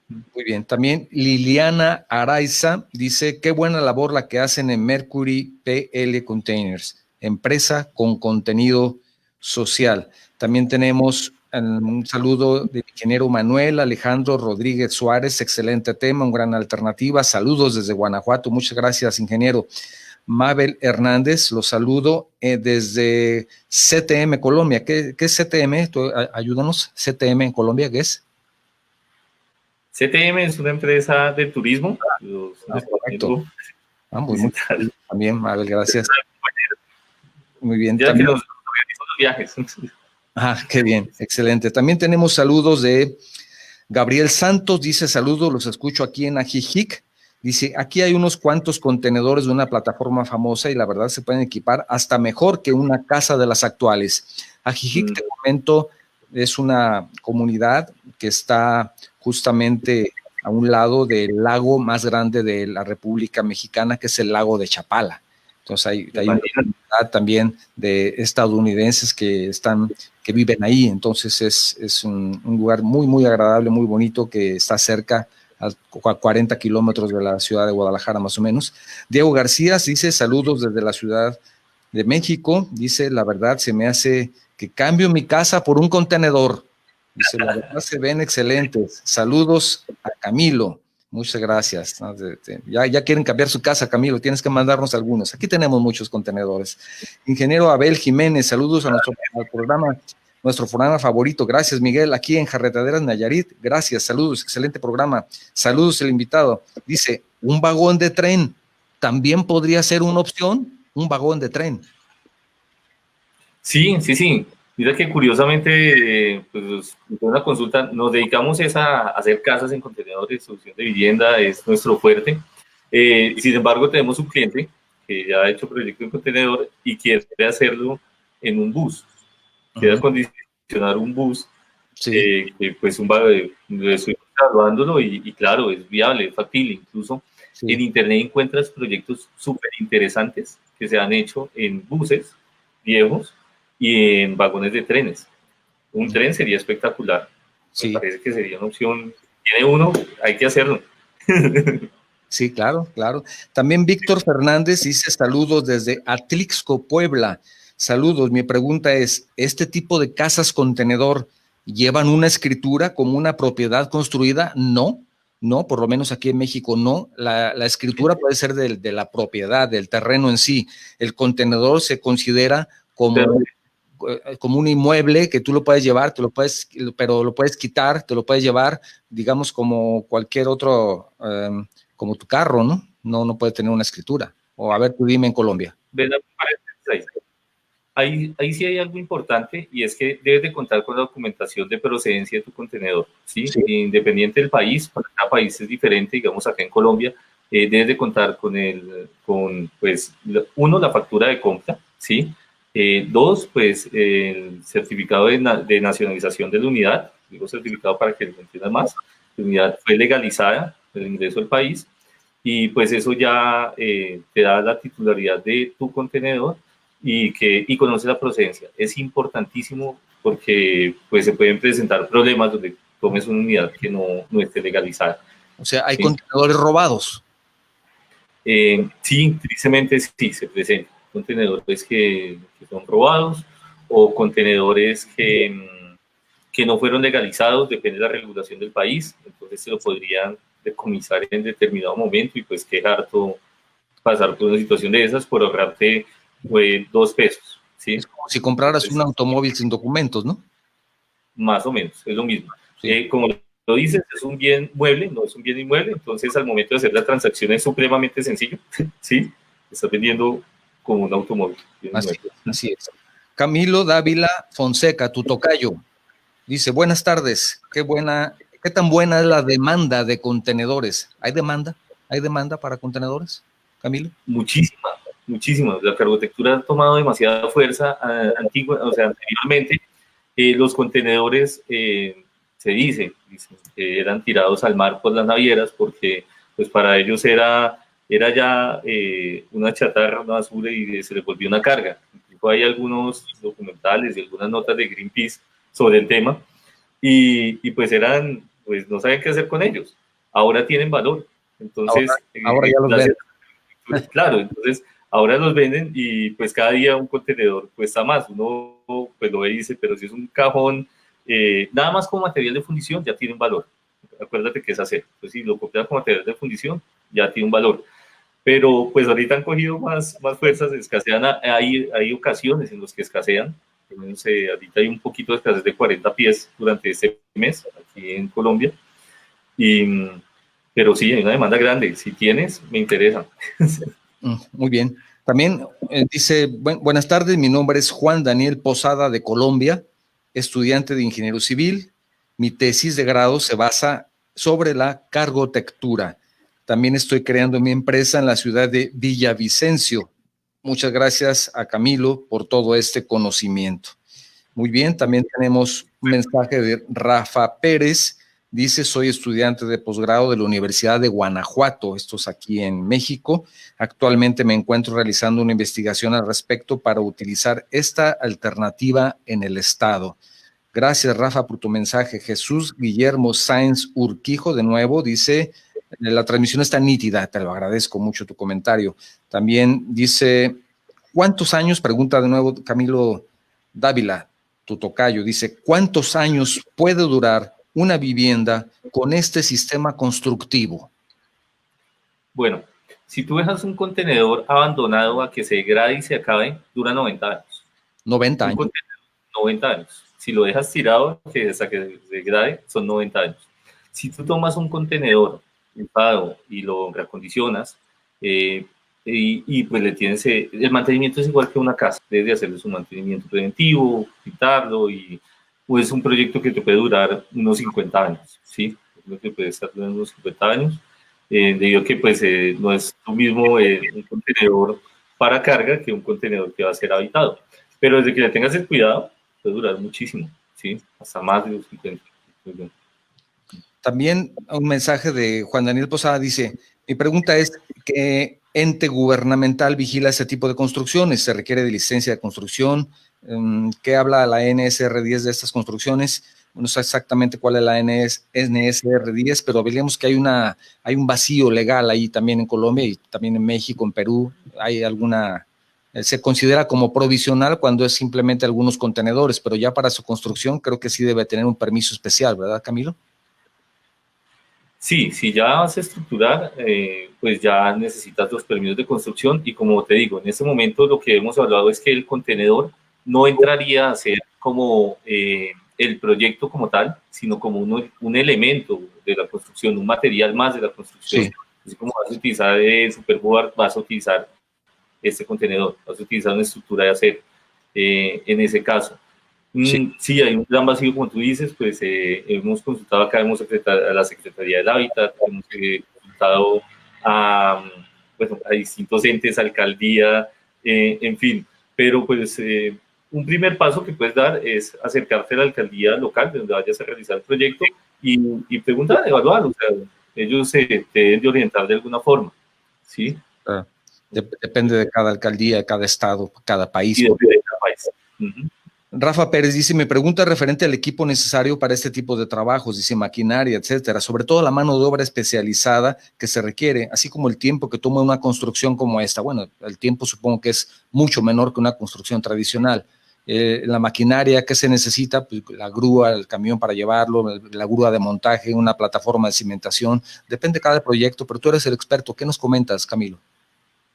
Muy bien. También Liliana Araiza dice, qué buena labor la que hacen en Mercury PL Containers, empresa con contenido social. También tenemos un saludo del ingeniero Manuel Alejandro Rodríguez Suárez, excelente tema, una gran alternativa. Saludos desde Guanajuato, muchas gracias, ingeniero. Mabel Hernández, los saludo desde CTM Colombia. ¿Qué es CTM? Ayúdanos, CTM en Colombia, ¿qué es? CTM es una empresa de turismo. Correcto. Muy también, Mabel, gracias. Muy bien. Ya también, que nos organizan los viajes. Qué bien, excelente. También tenemos saludos de Gabriel Santos, dice saludos, los escucho aquí en Ajijic. Dice, aquí hay unos cuantos contenedores de una plataforma famosa y la verdad se pueden equipar hasta mejor que una casa de las actuales. Ajijic, te comento, es una comunidad que está justamente a un lado del lago más grande de la República Mexicana, que es el lago de Chapala. Entonces hay una comunidad también de estadounidenses que viven ahí. Entonces es un lugar muy, muy agradable, muy bonito, que está cerca a 40 kilómetros de la ciudad de Guadalajara, más o menos. Diego García dice, saludos desde la Ciudad de México. Dice, la verdad se me hace que cambio mi casa por un contenedor. Dice, la verdad se ven excelentes. Saludos a Camilo. Muchas gracias. Ya quieren cambiar su casa, Camilo. Tienes que mandarnos algunos. Aquí tenemos muchos contenedores. Ingeniero Abel Jiménez, saludos a nuestro programa favorito. Gracias, Miguel. Aquí en Jarretaderas Nayarit. Gracias, saludos. Excelente programa. Saludos, el invitado. Dice, un vagón de tren. ¿También podría ser una opción? Un vagón de tren. Sí. Mira que curiosamente, pues, una consulta, nos dedicamos a hacer casas en contenedores, solución de vivienda, es nuestro fuerte. Sin embargo, tenemos un cliente que ya ha hecho proyecto en contenedor y quiere hacerlo en un bus. Quiere acondicionar un bus, que pues estoy evaluándolo y claro, es viable, es factible. Incluso en internet encuentras proyectos súper interesantes que se han hecho en buses viejos y en vagones de trenes. Un tren sería espectacular. Me parece que sería una opción. Tiene uno, hay que hacerlo. Sí, claro. También Víctor Fernández dice saludos desde Atlixco, Puebla. Saludos, mi pregunta es, ¿este tipo de casas contenedor llevan una escritura como una propiedad construida? No, por lo menos aquí en México no. La escritura puede ser de la propiedad, del terreno en sí. El contenedor se considera como un inmueble que tú lo puedes llevar, pero lo puedes quitar, te lo puedes llevar, digamos, como cualquier otro, como tu carro, ¿no? No puede tener una escritura. O a ver, tú dime en Colombia. ahí sí hay algo importante, y es que debes de contar con la documentación de procedencia de tu contenedor, ¿sí? Sí. Independiente del país, para cada país es diferente. Digamos, acá en Colombia, debes de contar pues, uno, la factura de compra, ¿sí? Dos, pues, el certificado de nacionalización de la unidad, digo certificado para que lo entiendan más. La unidad fue legalizada, el ingreso al país, y pues eso ya te da la titularidad de tu contenedor, y conoce la procedencia. Es importantísimo porque pues se pueden presentar problemas donde tomes una unidad que no esté legalizada. O sea, hay ¿Sí? contenedores robados. Sí, tristemente sí, se presentan contenedores que son robados, o contenedores que no fueron legalizados, depende de la regulación del país, entonces se lo podrían decomisar en determinado momento, y pues qué harto pasar por una situación de esas por ahorrarte 2 pesos, ¿sí? Es como si compraras Entonces, un automóvil sin documentos, ¿no? más o menos, es lo mismo. Sí. Como lo dices, es un bien mueble, no es un bien inmueble, entonces al momento de hacer la transacción es supremamente sencillo, ¿sí? Estás vendiendo como un automóvil. Así es. Camilo Dávila Fonseca, tu tocayo, dice, buenas tardes, qué tan buena es la demanda de contenedores. ¿Hay demanda? ¿Hay demanda para contenedores, Camilo? Muchísima, muchísima. La cargotectura ha tomado demasiada fuerza anteriormente. Los contenedores, se dice que eran tirados al mar por las navieras, porque pues para ellos era ya una chatarra, una basura, y se les volvió una carga. Incluso hay algunos documentales y algunas notas de Greenpeace sobre el tema, y pues pues no saben qué hacer con ellos. Ahora tienen valor. Entonces, Ahora ya los ven. claro, entonces ahora los venden, y pues cada día un contenedor cuesta más. Uno pues lo ve y dice, pero si es un cajón, nada más como material de fundición ya tiene un valor. Acuérdate que es acero. Pues si lo compras como material de fundición ya tiene un valor. Pero pues ahorita han cogido más fuerzas, escasean, hay ocasiones en las que escasean. Ahorita hay un poquito de escasez de 40 pies durante este mes aquí en Colombia. Pero sí, hay una demanda grande. Si tienes, me interesa. Muy bien. También dice, buenas tardes, mi nombre es Juan Daniel Posada de Colombia, estudiante de Ingeniero Civil. Mi tesis de grado se basa sobre la cargotectura. También estoy creando mi empresa en la ciudad de Villavicencio. Muchas gracias a Camilo por todo este conocimiento. Muy bien, también tenemos un mensaje de Rafa Pérez. Dice, soy estudiante de posgrado de la Universidad de Guanajuato, esto es aquí en México. Actualmente me encuentro realizando una investigación al respecto para utilizar esta alternativa en el estado. Gracias, Rafa, por tu mensaje. Jesús Guillermo Sáenz Urquijo, de nuevo, dice, la transmisión está nítida, te lo agradezco mucho tu comentario. También dice, ¿cuántos años? Pregunta de nuevo Camilo Dávila, tu tocayo, dice, ¿cuántos años puede durar una vivienda con este sistema constructivo? Bueno, si tú dejas un contenedor abandonado a que se degrade y se acabe, dura 90 años. 90 Un años. contenedor, 90 años. Si lo dejas tirado hasta que se degrade, son 90 años. Si tú tomas un contenedor usado y lo reacondicionas, pues le tienes, el mantenimiento es igual que una casa, debes de hacerle su mantenimiento preventivo, quitarlo, y pues es un proyecto que te puede durar unos 50 años, ¿sí? Lo que puede estar durando unos 50 años, debido a que pues no es lo mismo un contenedor para carga que un contenedor que va a ser habitado. Pero desde que le tengas el cuidado, puede durar muchísimo, ¿sí? Hasta más de los 50. También un mensaje de Juan Daniel Posada dice, mi pregunta es, ¿qué ente gubernamental vigila ese tipo de construcciones? ¿Se requiere de licencia de construcción? ¿Qué habla la NSR10 de estas construcciones? No sé exactamente cuál es la NSR10, pero veíamos que hay un vacío legal ahí también en Colombia y también en México, en Perú. ¿Hay alguna, se considera como provisional cuando es simplemente algunos contenedores, pero ya para su construcción creo que sí debe tener un permiso especial, ¿verdad, Camilo? Sí, si ya vas a estructurar, pues ya necesitas los permisos de construcción, y como te digo, en este momento lo que hemos hablado es que el contenedor no entraría a ser como el proyecto como tal, sino como un elemento de la construcción, un material más de la construcción. Sí. Así como vas a utilizar el Superboard, vas a utilizar este contenedor, vas a utilizar una estructura de acero. en ese caso. Sí. Sí, hay un gran vacío, como tú dices, pues hemos consultado acá, a la Secretaría del Hábitat, hemos consultado a, bueno, a distintos entes, alcaldía, en fin, pero pues un primer paso que puedes dar es acercarte a la alcaldía local de donde vayas a realizar el proyecto y preguntar, evaluar, o sea, ellos te deben de orientar de alguna forma, ¿sí? Depende de cada alcaldía, cada estado, cada país. Y depende de cada país. Rafa Pérez dice, me pregunta referente al equipo necesario para este tipo de trabajos, dice maquinaria, etcétera, sobre todo la mano de obra especializada que se requiere, así como el tiempo que toma una construcción como esta. Bueno, el tiempo supongo que es mucho menor que una construcción tradicional. La maquinaria que se necesita, pues, la grúa, el camión para llevarlo, la grúa de montaje, una plataforma de cimentación, depende de cada proyecto, pero tú eres el experto. ¿Qué nos comentas, Camilo?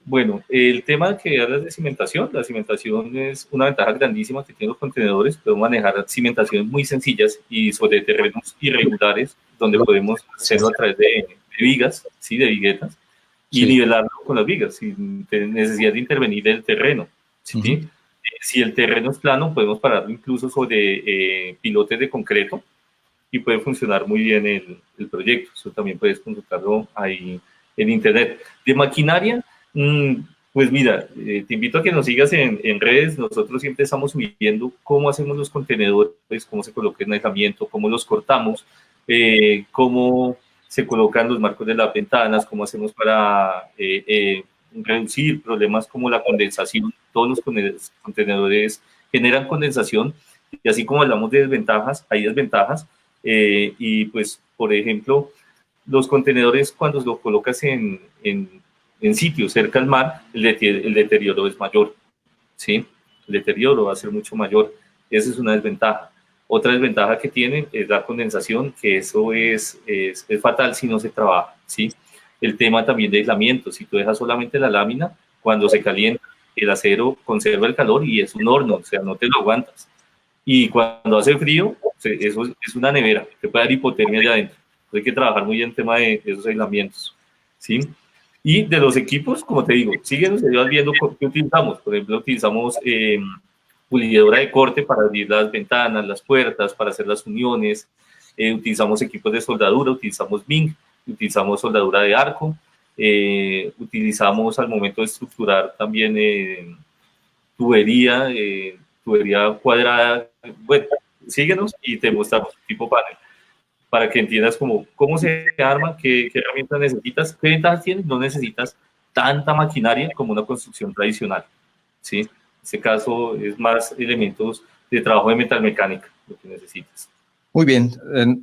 Bueno, el tema que hablas de cimentación, la cimentación es una ventaja grandísima que tienen los contenedores. Podemos manejar cimentaciones muy sencillas y sobre terrenos irregulares, donde podemos hacerlo a través de vigas, ¿sí? De viguetas, y nivelarlo con las vigas, sin necesidad de intervenir el terreno, ¿sí? Si el terreno es plano, podemos pararlo incluso sobre pilotes de concreto y puede funcionar muy bien el proyecto. Eso también puedes consultarlo ahí en internet. De maquinaria, pues mira, te invito a que nos sigas en redes. Nosotros siempre estamos subiendo cómo hacemos los contenedores, cómo se coloca el aislamiento, cómo los cortamos, cómo se colocan los marcos de las ventanas, cómo hacemos para reducir problemas como la condensación. Todos los contenedores generan condensación y así como hablamos de desventajas, hay desventajas. Y pues, por ejemplo, los contenedores cuando los colocas en sitios cerca al mar, el deterioro es mayor, ¿sí? El deterioro va a ser mucho mayor. Esa es una desventaja. Otra desventaja que tienen es la condensación, que eso es fatal si no se trabaja, ¿sí? El tema también de aislamiento. Si tú dejas solamente la lámina, cuando se calienta, el acero conserva el calor y es un horno, o sea, no te lo aguantas. Y cuando hace frío, eso es una nevera, te puede dar hipotermia allá adentro. Entonces hay que trabajar muy bien el tema de esos aislamientos, ¿sí? Y de los equipos, como te digo, síguenos viendo qué utilizamos. Por ejemplo, utilizamos pulidora de corte para abrir las ventanas, las puertas, para hacer las uniones. Utilizamos equipos de soldadura, utilizamos MIG, utilizamos soldadura de arco. Utilizamos al momento de estructurar también tubería cuadrada. Bueno, síguenos y te mostramos tipo panel para que entiendas cómo se arma, qué herramientas necesitas, qué ventajas tienes. No necesitas tanta maquinaria como una construcción tradicional, ¿sí? En este caso es más elementos de trabajo de metalmecánica lo que necesitas. Muy bien,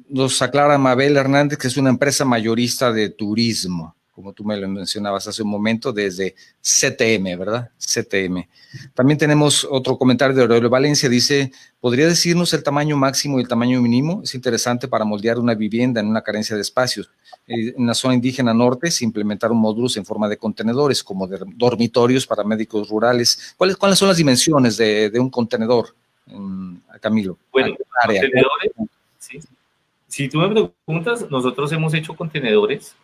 nos aclara Mabel Hernández que es una empresa mayorista de turismo, como tú me lo mencionabas hace un momento, desde CTM, ¿verdad? CTM. También tenemos otro comentario de Aurelio Valencia, dice, ¿podría decirnos el tamaño máximo y el tamaño mínimo? Es interesante para moldear una vivienda en una carencia de espacios. En la zona indígena norte se implementaron módulos en forma de contenedores, como de dormitorios para médicos rurales. ¿Cuáles son las dimensiones de un contenedor, Camilo? Bueno, contenedores, ¿sí? Si tú me preguntas, nosotros hemos hecho contenedores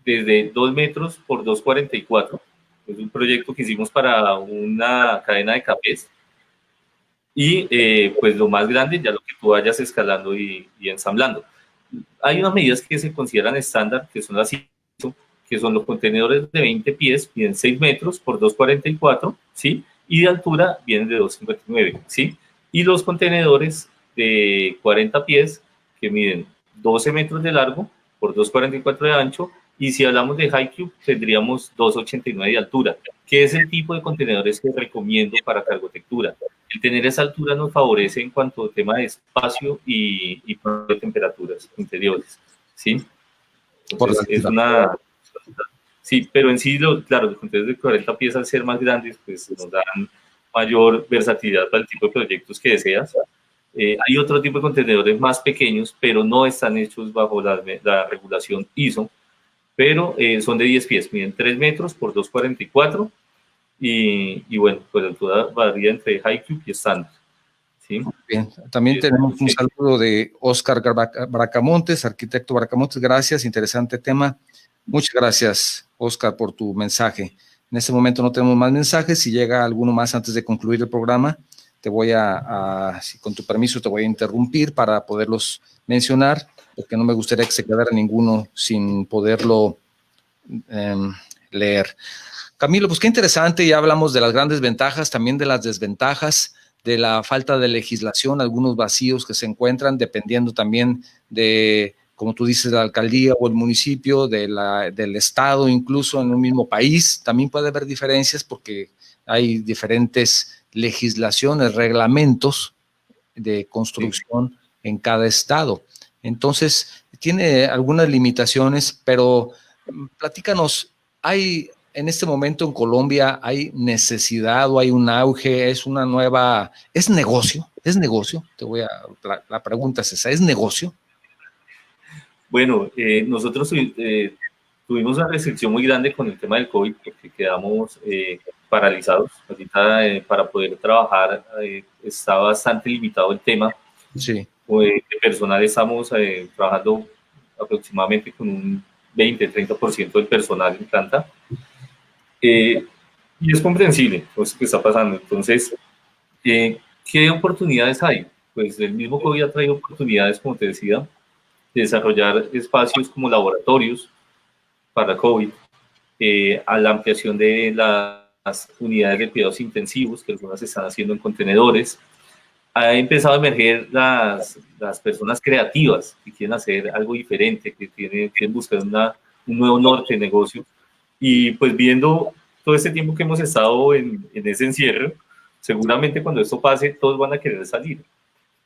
desde 2 metros por 2,44. Es un proyecto que hicimos para una cadena de cafés. Y pues lo más grande, ya lo que tú vayas escalando y ensamblando. Hay unas medidas que se consideran estándar, que son las ISO, que son los contenedores de 20 pies, miden 6 metros por 2,44, ¿sí? Y de altura vienen de 2,59, ¿sí? Y los contenedores de 40 pies, que miden 12 metros de largo por 2,44 de ancho, y si hablamos de high cube, tendríamos 2,89 de altura, que es el tipo de contenedores que recomiendo para cargotectura. El tener esa altura nos favorece en cuanto al tema de espacio y de temperaturas interiores, ¿sí? Entonces, es una... Sí, pero en sí, claro, los contenedores de 40 pies al ser más grandes, pues nos dan mayor versatilidad para el tipo de proyectos que deseas. Hay otro tipo de contenedores más pequeños, pero no están hechos bajo la regulación ISO, pero son de 10 pies, miden 3 metros por 2,44 y bueno, pues la altura varía entre high cube y estándar. ¿Sí? Bien, también tenemos un saludo de Oscar Bracamontes, arquitecto Bracamontes, gracias, interesante tema. Muchas gracias, Oscar, por tu mensaje. En este momento no tenemos más mensajes, si llega alguno más antes de concluir el programa, te voy si con tu permiso, te voy a interrumpir para poderlos mencionar, porque no me gustaría que se quedara ninguno sin poderlo leer. Camilo, pues qué interesante, ya hablamos de las grandes ventajas, también de las desventajas, de la falta de legislación, algunos vacíos que se encuentran, dependiendo también de, como tú dices, la alcaldía o el municipio, del estado, incluso en un mismo país. También puede haber diferencias porque hay diferentes legislaciones, reglamentos de construcción en cada estado. Entonces, tiene algunas limitaciones, pero platícanos, ¿hay en este momento en Colombia, hay necesidad o hay un auge, es negocio? ¿Es negocio? La pregunta es esa, ¿es negocio? Bueno, nosotros tuvimos una restricción muy grande con el tema del COVID porque quedamos paralizados. Ahorita para poder trabajar está bastante limitado el tema. Sí. De personal estamos trabajando aproximadamente con un 20-30% del personal en planta. Y es comprensible lo que está pasando. Entonces, ¿qué oportunidades hay? Pues el mismo COVID ha traído oportunidades, como te decía, de desarrollar espacios como laboratorios para COVID, a la ampliación de las unidades de cuidados intensivos, que algunas se están haciendo en contenedores. Ha empezado a emerger las personas creativas que quieren hacer algo diferente, que quieren buscar un nuevo norte de negocio. Y pues viendo todo este tiempo que hemos estado en ese encierro, seguramente cuando esto pase, todos van a querer salir.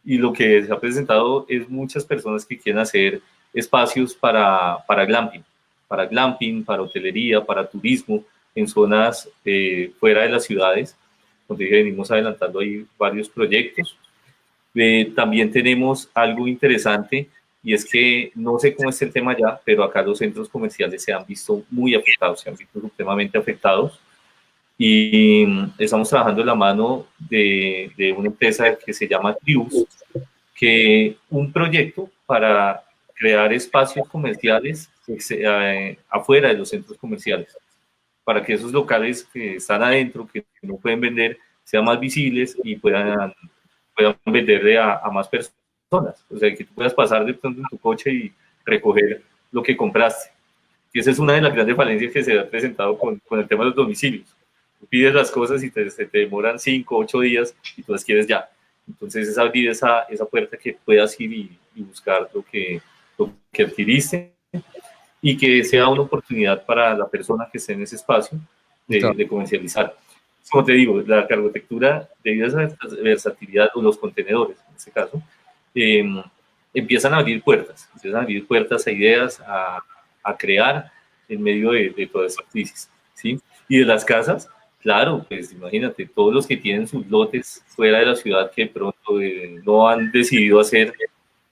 Y lo que se ha presentado es muchas personas que quieren hacer espacios para glamping, para hotelería, para turismo, en zonas fuera de las ciudades, donde venimos adelantando ahí varios proyectos. También tenemos algo interesante, y es que no sé cómo es el tema ya, pero acá los centros comerciales se han visto muy afectados, se han visto supremamente afectados, y estamos trabajando de la mano de una empresa que se llama Trius, que un proyecto para crear espacios comerciales afuera de los centros comerciales, para que esos locales que están adentro, que no pueden vender, sean más visibles y puedan venderle a más personas. O sea, que tú puedas pasar de pronto en tu coche y recoger lo que compraste. Y esa es una de las grandes falencias que se ha presentado con el tema de los domicilios. Tú pides las cosas y te demoran 5, 8 días y tú las quieres ya. Entonces es abrir esa puerta que puedas ir y buscar lo que adquiriste, y que sea una oportunidad para la persona que esté en ese espacio de comercializar. Como te digo, la cargotectura, debido a esa versatilidad, o los contenedores en este caso, empiezan a abrir puertas a ideas, a crear en medio de toda esa crisis, ¿sí? Y de las casas, claro, pues imagínate, todos los que tienen sus lotes fuera de la ciudad, que de pronto no han decidido hacer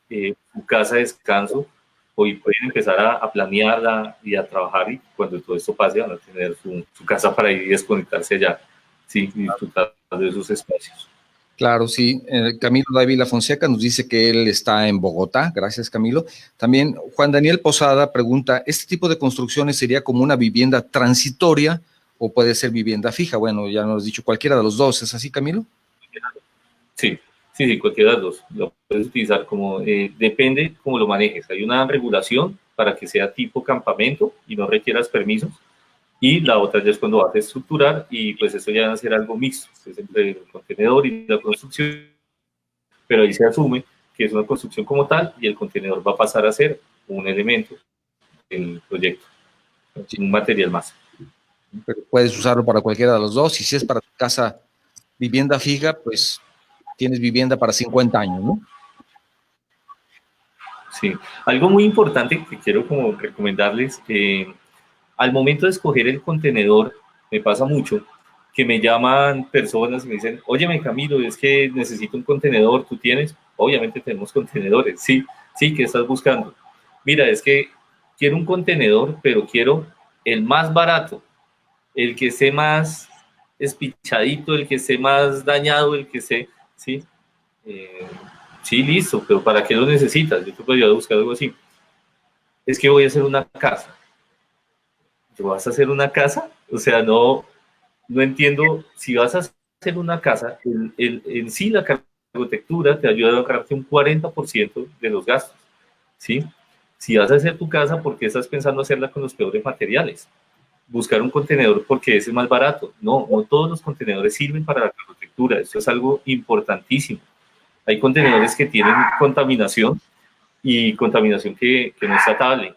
su casa de descanso, hoy pueden empezar a planearla y a trabajar, y cuando todo esto pase van a tener su casa para ir y desconectarse allá, sí, y disfrutar de esos espacios. Claro, sí. Camilo Dávila Fonseca nos dice que él está en Bogotá. Gracias, Camilo. También Juan Daniel Posada pregunta, ¿este tipo de construcciones sería como una vivienda transitoria o puede ser vivienda fija? Bueno, ya nos has dicho cualquiera de los dos. ¿Es así, Camilo? Sí, cualquiera de las dos. Lo puedes utilizar como, depende cómo lo manejes. Hay una regulación para que sea tipo campamento y no requieras permisos. Y la otra ya es cuando vas a estructurar, y pues eso ya va a ser algo mixto, es entre el contenedor y la construcción, pero ahí se asume que es una construcción como tal y el contenedor va a pasar a ser un elemento del proyecto, un material más. Pero puedes usarlo para cualquiera de los dos, y si es para tu casa vivienda fija, pues tienes vivienda para 50 años, ¿no? Sí, algo muy importante que quiero como recomendarles, al momento de escoger el contenedor, me pasa mucho que me llaman personas y me dicen, óyeme Camilo, es que necesito un contenedor, ¿tú tienes? Obviamente tenemos contenedores, sí, ¿qué estás buscando? Mira, es que quiero un contenedor, pero quiero el más barato, el que esté más espichadito, el que esté más dañado, el que esté, ¿sí? Sí, listo, pero ¿para qué lo necesitas? Yo te podría buscar algo así. Es que voy a hacer una casa. ¿Tú vas a hacer una casa? O sea, no entiendo, si vas a hacer una casa, en sí la cargotectura te ayuda a ahorrarte un 40% de los gastos, ¿sí? Si vas a hacer tu casa, ¿por qué estás pensando hacerla con los peores materiales? Buscar un contenedor porque ese es más barato. No, no todos los contenedores sirven para la cargotectura. Esto es algo importantísimo. Hay contenedores que tienen contaminación y contaminación que no es tratable.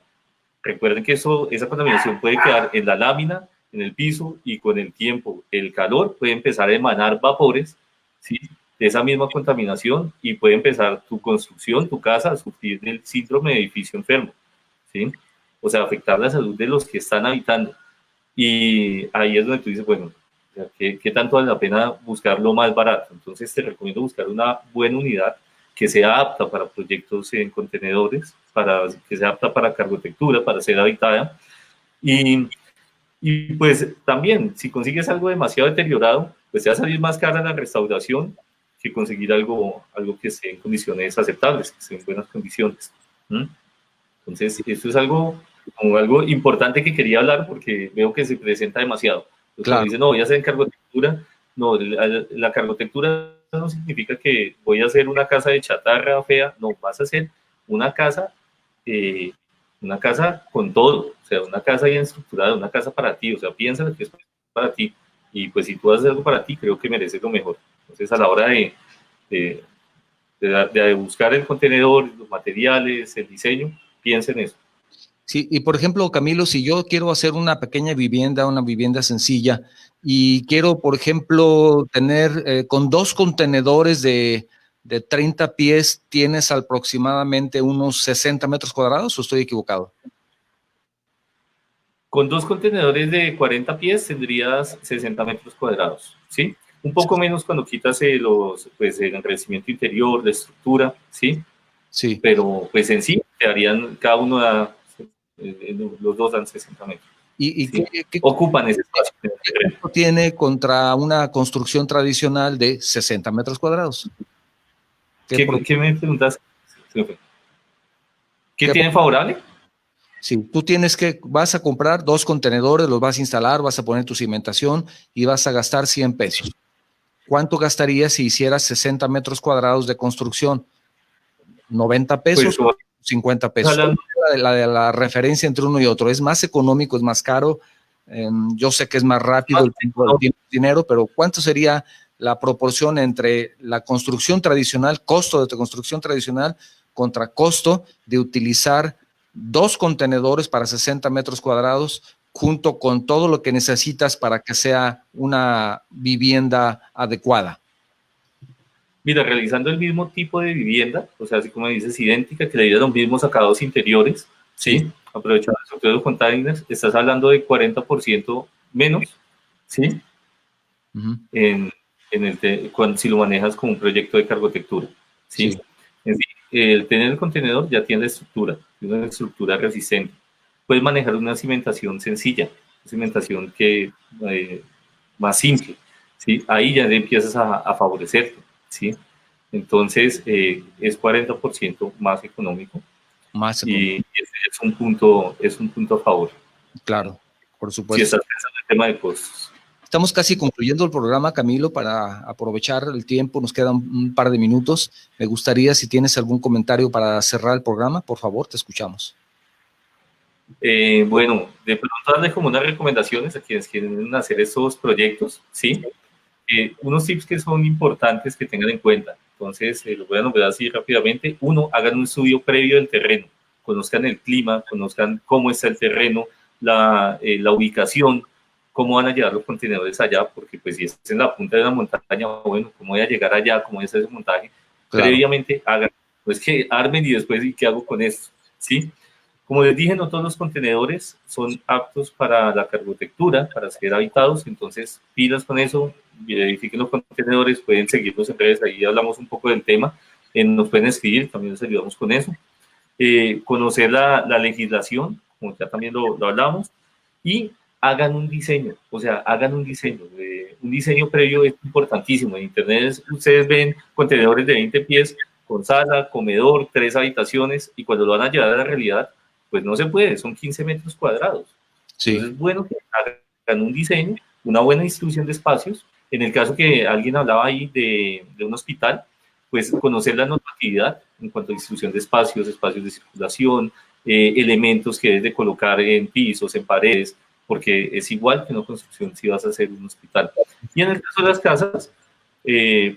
Recuerden que esa contaminación puede quedar en la lámina, en el piso, y con el tiempo, el calor puede empezar a emanar vapores, ¿sí?, de esa misma contaminación, y puede empezar tu construcción, tu casa, a sufrir del síndrome de edificio enfermo, ¿sí? O sea, afectar la salud de los que están habitando. Y ahí es donde tú dices, bueno, ¿qué tanto vale la pena buscar lo más barato? Entonces te recomiendo buscar una buena unidad que sea apta para proyectos en contenedores, que sea apta para cargotectura, para ser habitada. Y pues también, si consigues algo demasiado deteriorado, pues te va a salir más cara la restauración que conseguir algo que esté en condiciones aceptables, que esté en buenas condiciones. Entonces, esto es como algo importante que quería hablar porque veo que se presenta demasiado. Entonces, Claro. dicen, no, voy a hacer cargotectura. No, la cargotectura no significa que voy a hacer una casa de chatarra fea. No, vas a hacer una casa, una casa con todo. O sea, una casa bien estructurada, una casa para ti. O sea, piensa que es para ti. Y pues si tú haces algo para ti, creo que mereces lo mejor. Entonces, a la hora de buscar el contenedor, los materiales, el diseño, piensa en eso. Sí, y por ejemplo, Camilo, si yo quiero hacer una pequeña vivienda, una vivienda sencilla, y quiero, por ejemplo, tener con 2 contenedores de 30 pies, ¿tienes aproximadamente unos 60 metros cuadrados o estoy equivocado? Con 2 contenedores de 40 pies tendrías 60 metros cuadrados, ¿sí? Un poco menos cuando quitas pues, el enrevesimiento interior, la estructura, ¿sí? Sí. Pero pues en sí te darían, cada uno los dos dan 60 metros. ¿Y ¿sí? qué Ocupan ese espacio. tiene contra una construcción tradicional de 60 metros cuadrados? ¿Qué me preguntas? ¿Qué tiene favorable? Sí, tú vas a comprar 2 contenedores, los vas a instalar, vas a poner tu cimentación y vas a gastar 100 pesos. ¿Cuánto gastarías si hicieras 60 metros cuadrados de construcción? ¿90 pesos? Pues, 50 pesos. La referencia entre uno y otro. ¿Es más económico, es más caro? Yo sé que es más rápido el dinero, pero ¿cuánto sería la proporción entre la construcción tradicional, costo de construcción tradicional, contra costo de utilizar 2 contenedores para 60 metros cuadrados, junto con todo lo que necesitas para que sea una vivienda adecuada? Mira, realizando el mismo tipo de vivienda, o sea, así como dices, idéntica, que le dieran los mismos acabados interiores, ¿sí? Aprovechando el estructura de containers, estás hablando de 40% menos, ¿sí? Si lo manejas como un proyecto de cargotectura, ¿sí? En fin, el tener el contenedor ya tiene una estructura resistente. Puedes manejar una cimentación sencilla, una cimentación más simple, ¿sí? Ahí ya empiezas a favorecerte, ¿sí? Entonces, es 40% más económico. Y es un punto a favor. Claro, por supuesto. Si estás pensando en el tema de costos. Estamos casi concluyendo el programa, Camilo, para aprovechar el tiempo. Nos quedan un par de minutos. Me gustaría, si tienes algún comentario para cerrar el programa, por favor, te escuchamos. Bueno, de pronto darle como unas recomendaciones a quienes quieren hacer estos proyectos, ¿sí? Unos tips que son importantes que tengan en cuenta. Entonces, los voy a nombrar así rápidamente. Uno, hagan un estudio previo del terreno. Conozcan el clima, conozcan cómo está el terreno, la ubicación, cómo van a llevar los contenedores allá, porque pues si es en la punta de una montaña, bueno, cómo voy a llegar allá, cómo voy a hacer ese montaje. Claro. Previamente hagan, pues que armen y después, ¿y qué hago con esto? ¿Sí? Como les dije, no todos los contenedores son aptos para la cargotectura, para ser habitados, entonces pilas con eso, verifiquen los contenedores, pueden seguirnos en redes, ahí hablamos un poco del tema, nos pueden escribir, también nos ayudamos con eso. Conocer la legislación, como ya también lo hablamos, y hagan un diseño, o sea, hagan un diseño previo es importantísimo. En internet ustedes ven contenedores de 20 pies con sala, comedor, 3 habitaciones, y cuando lo van a llevar a la realidad, pues no se puede, son 15 metros cuadrados. Sí. Entonces es bueno que hagan un diseño, una buena distribución de espacios, En el caso que alguien hablaba ahí de un hospital, pues conocer la normatividad en cuanto a distribución de espacios, espacios de circulación, elementos que debes de colocar en pisos, en paredes, porque es igual que una construcción si vas a hacer un hospital. Y en el caso de las casas,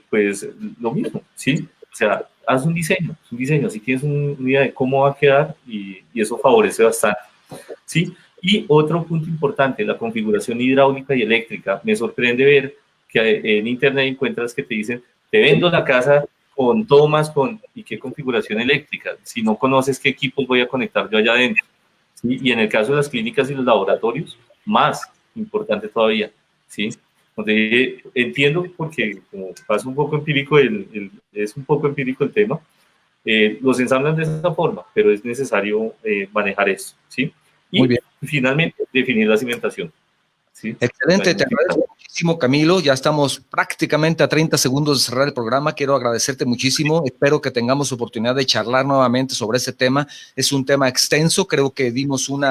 pues lo mismo, ¿sí? O sea, haz un diseño, si tienes una idea de cómo va a quedar y eso favorece bastante, ¿sí? Y otro punto importante, la configuración hidráulica y eléctrica. Me sorprende ver que en internet encuentras que te dicen, te vendo la casa con tomas, ¿y qué configuración eléctrica? Si no conoces qué equipos voy a conectar yo allá adentro, ¿sí? Y en el caso de las clínicas y los laboratorios, más importante todavía, ¿sí? Donde entiendo, porque como pasa un poco empírico, es un poco empírico el tema, los ensamblan de esa forma, pero es necesario manejar eso, ¿sí? Muy Y bien. finalmente, definir la cimentación, ¿sí? Excelente, te agradezco muchísimo, Camilo. Ya estamos prácticamente a 30 segundos de cerrar el programa. Quiero agradecerte muchísimo. Espero que tengamos oportunidad de charlar nuevamente sobre ese tema. Es un tema extenso, creo que dimos un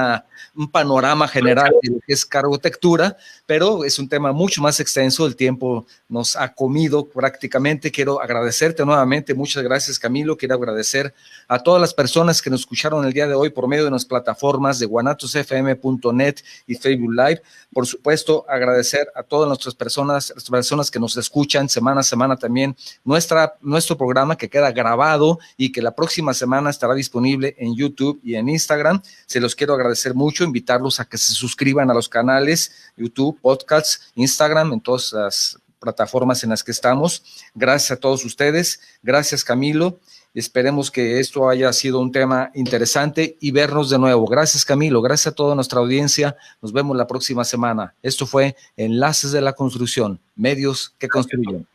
panorama general de lo que es cargotectura, pero es un tema mucho más extenso. El tiempo nos ha comido prácticamente. Quiero agradecerte nuevamente. Muchas gracias, Camilo. Quiero agradecer a todas las personas que nos escucharon el día de hoy por medio de nuestras plataformas de guanatosfm.net y Facebook Live. Por supuesto, agradecer a todas nuestras personas, las personas que nos escuchan semana a semana también nuestro programa que queda grabado y que la próxima semana estará disponible en YouTube y en Instagram. Se los quiero agradecer mucho, invitarlos a que se suscriban a los canales YouTube, podcasts, Instagram, en todas las plataformas en las que estamos. Gracias a todos ustedes. Gracias, Camilo. Esperemos que esto haya sido un tema interesante y vernos de nuevo. Gracias, Camilo. Gracias a toda nuestra audiencia. Nos vemos la próxima semana. Esto fue Enlaces de la Construcción, medios que construyen.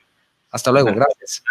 Hasta luego. Gracias.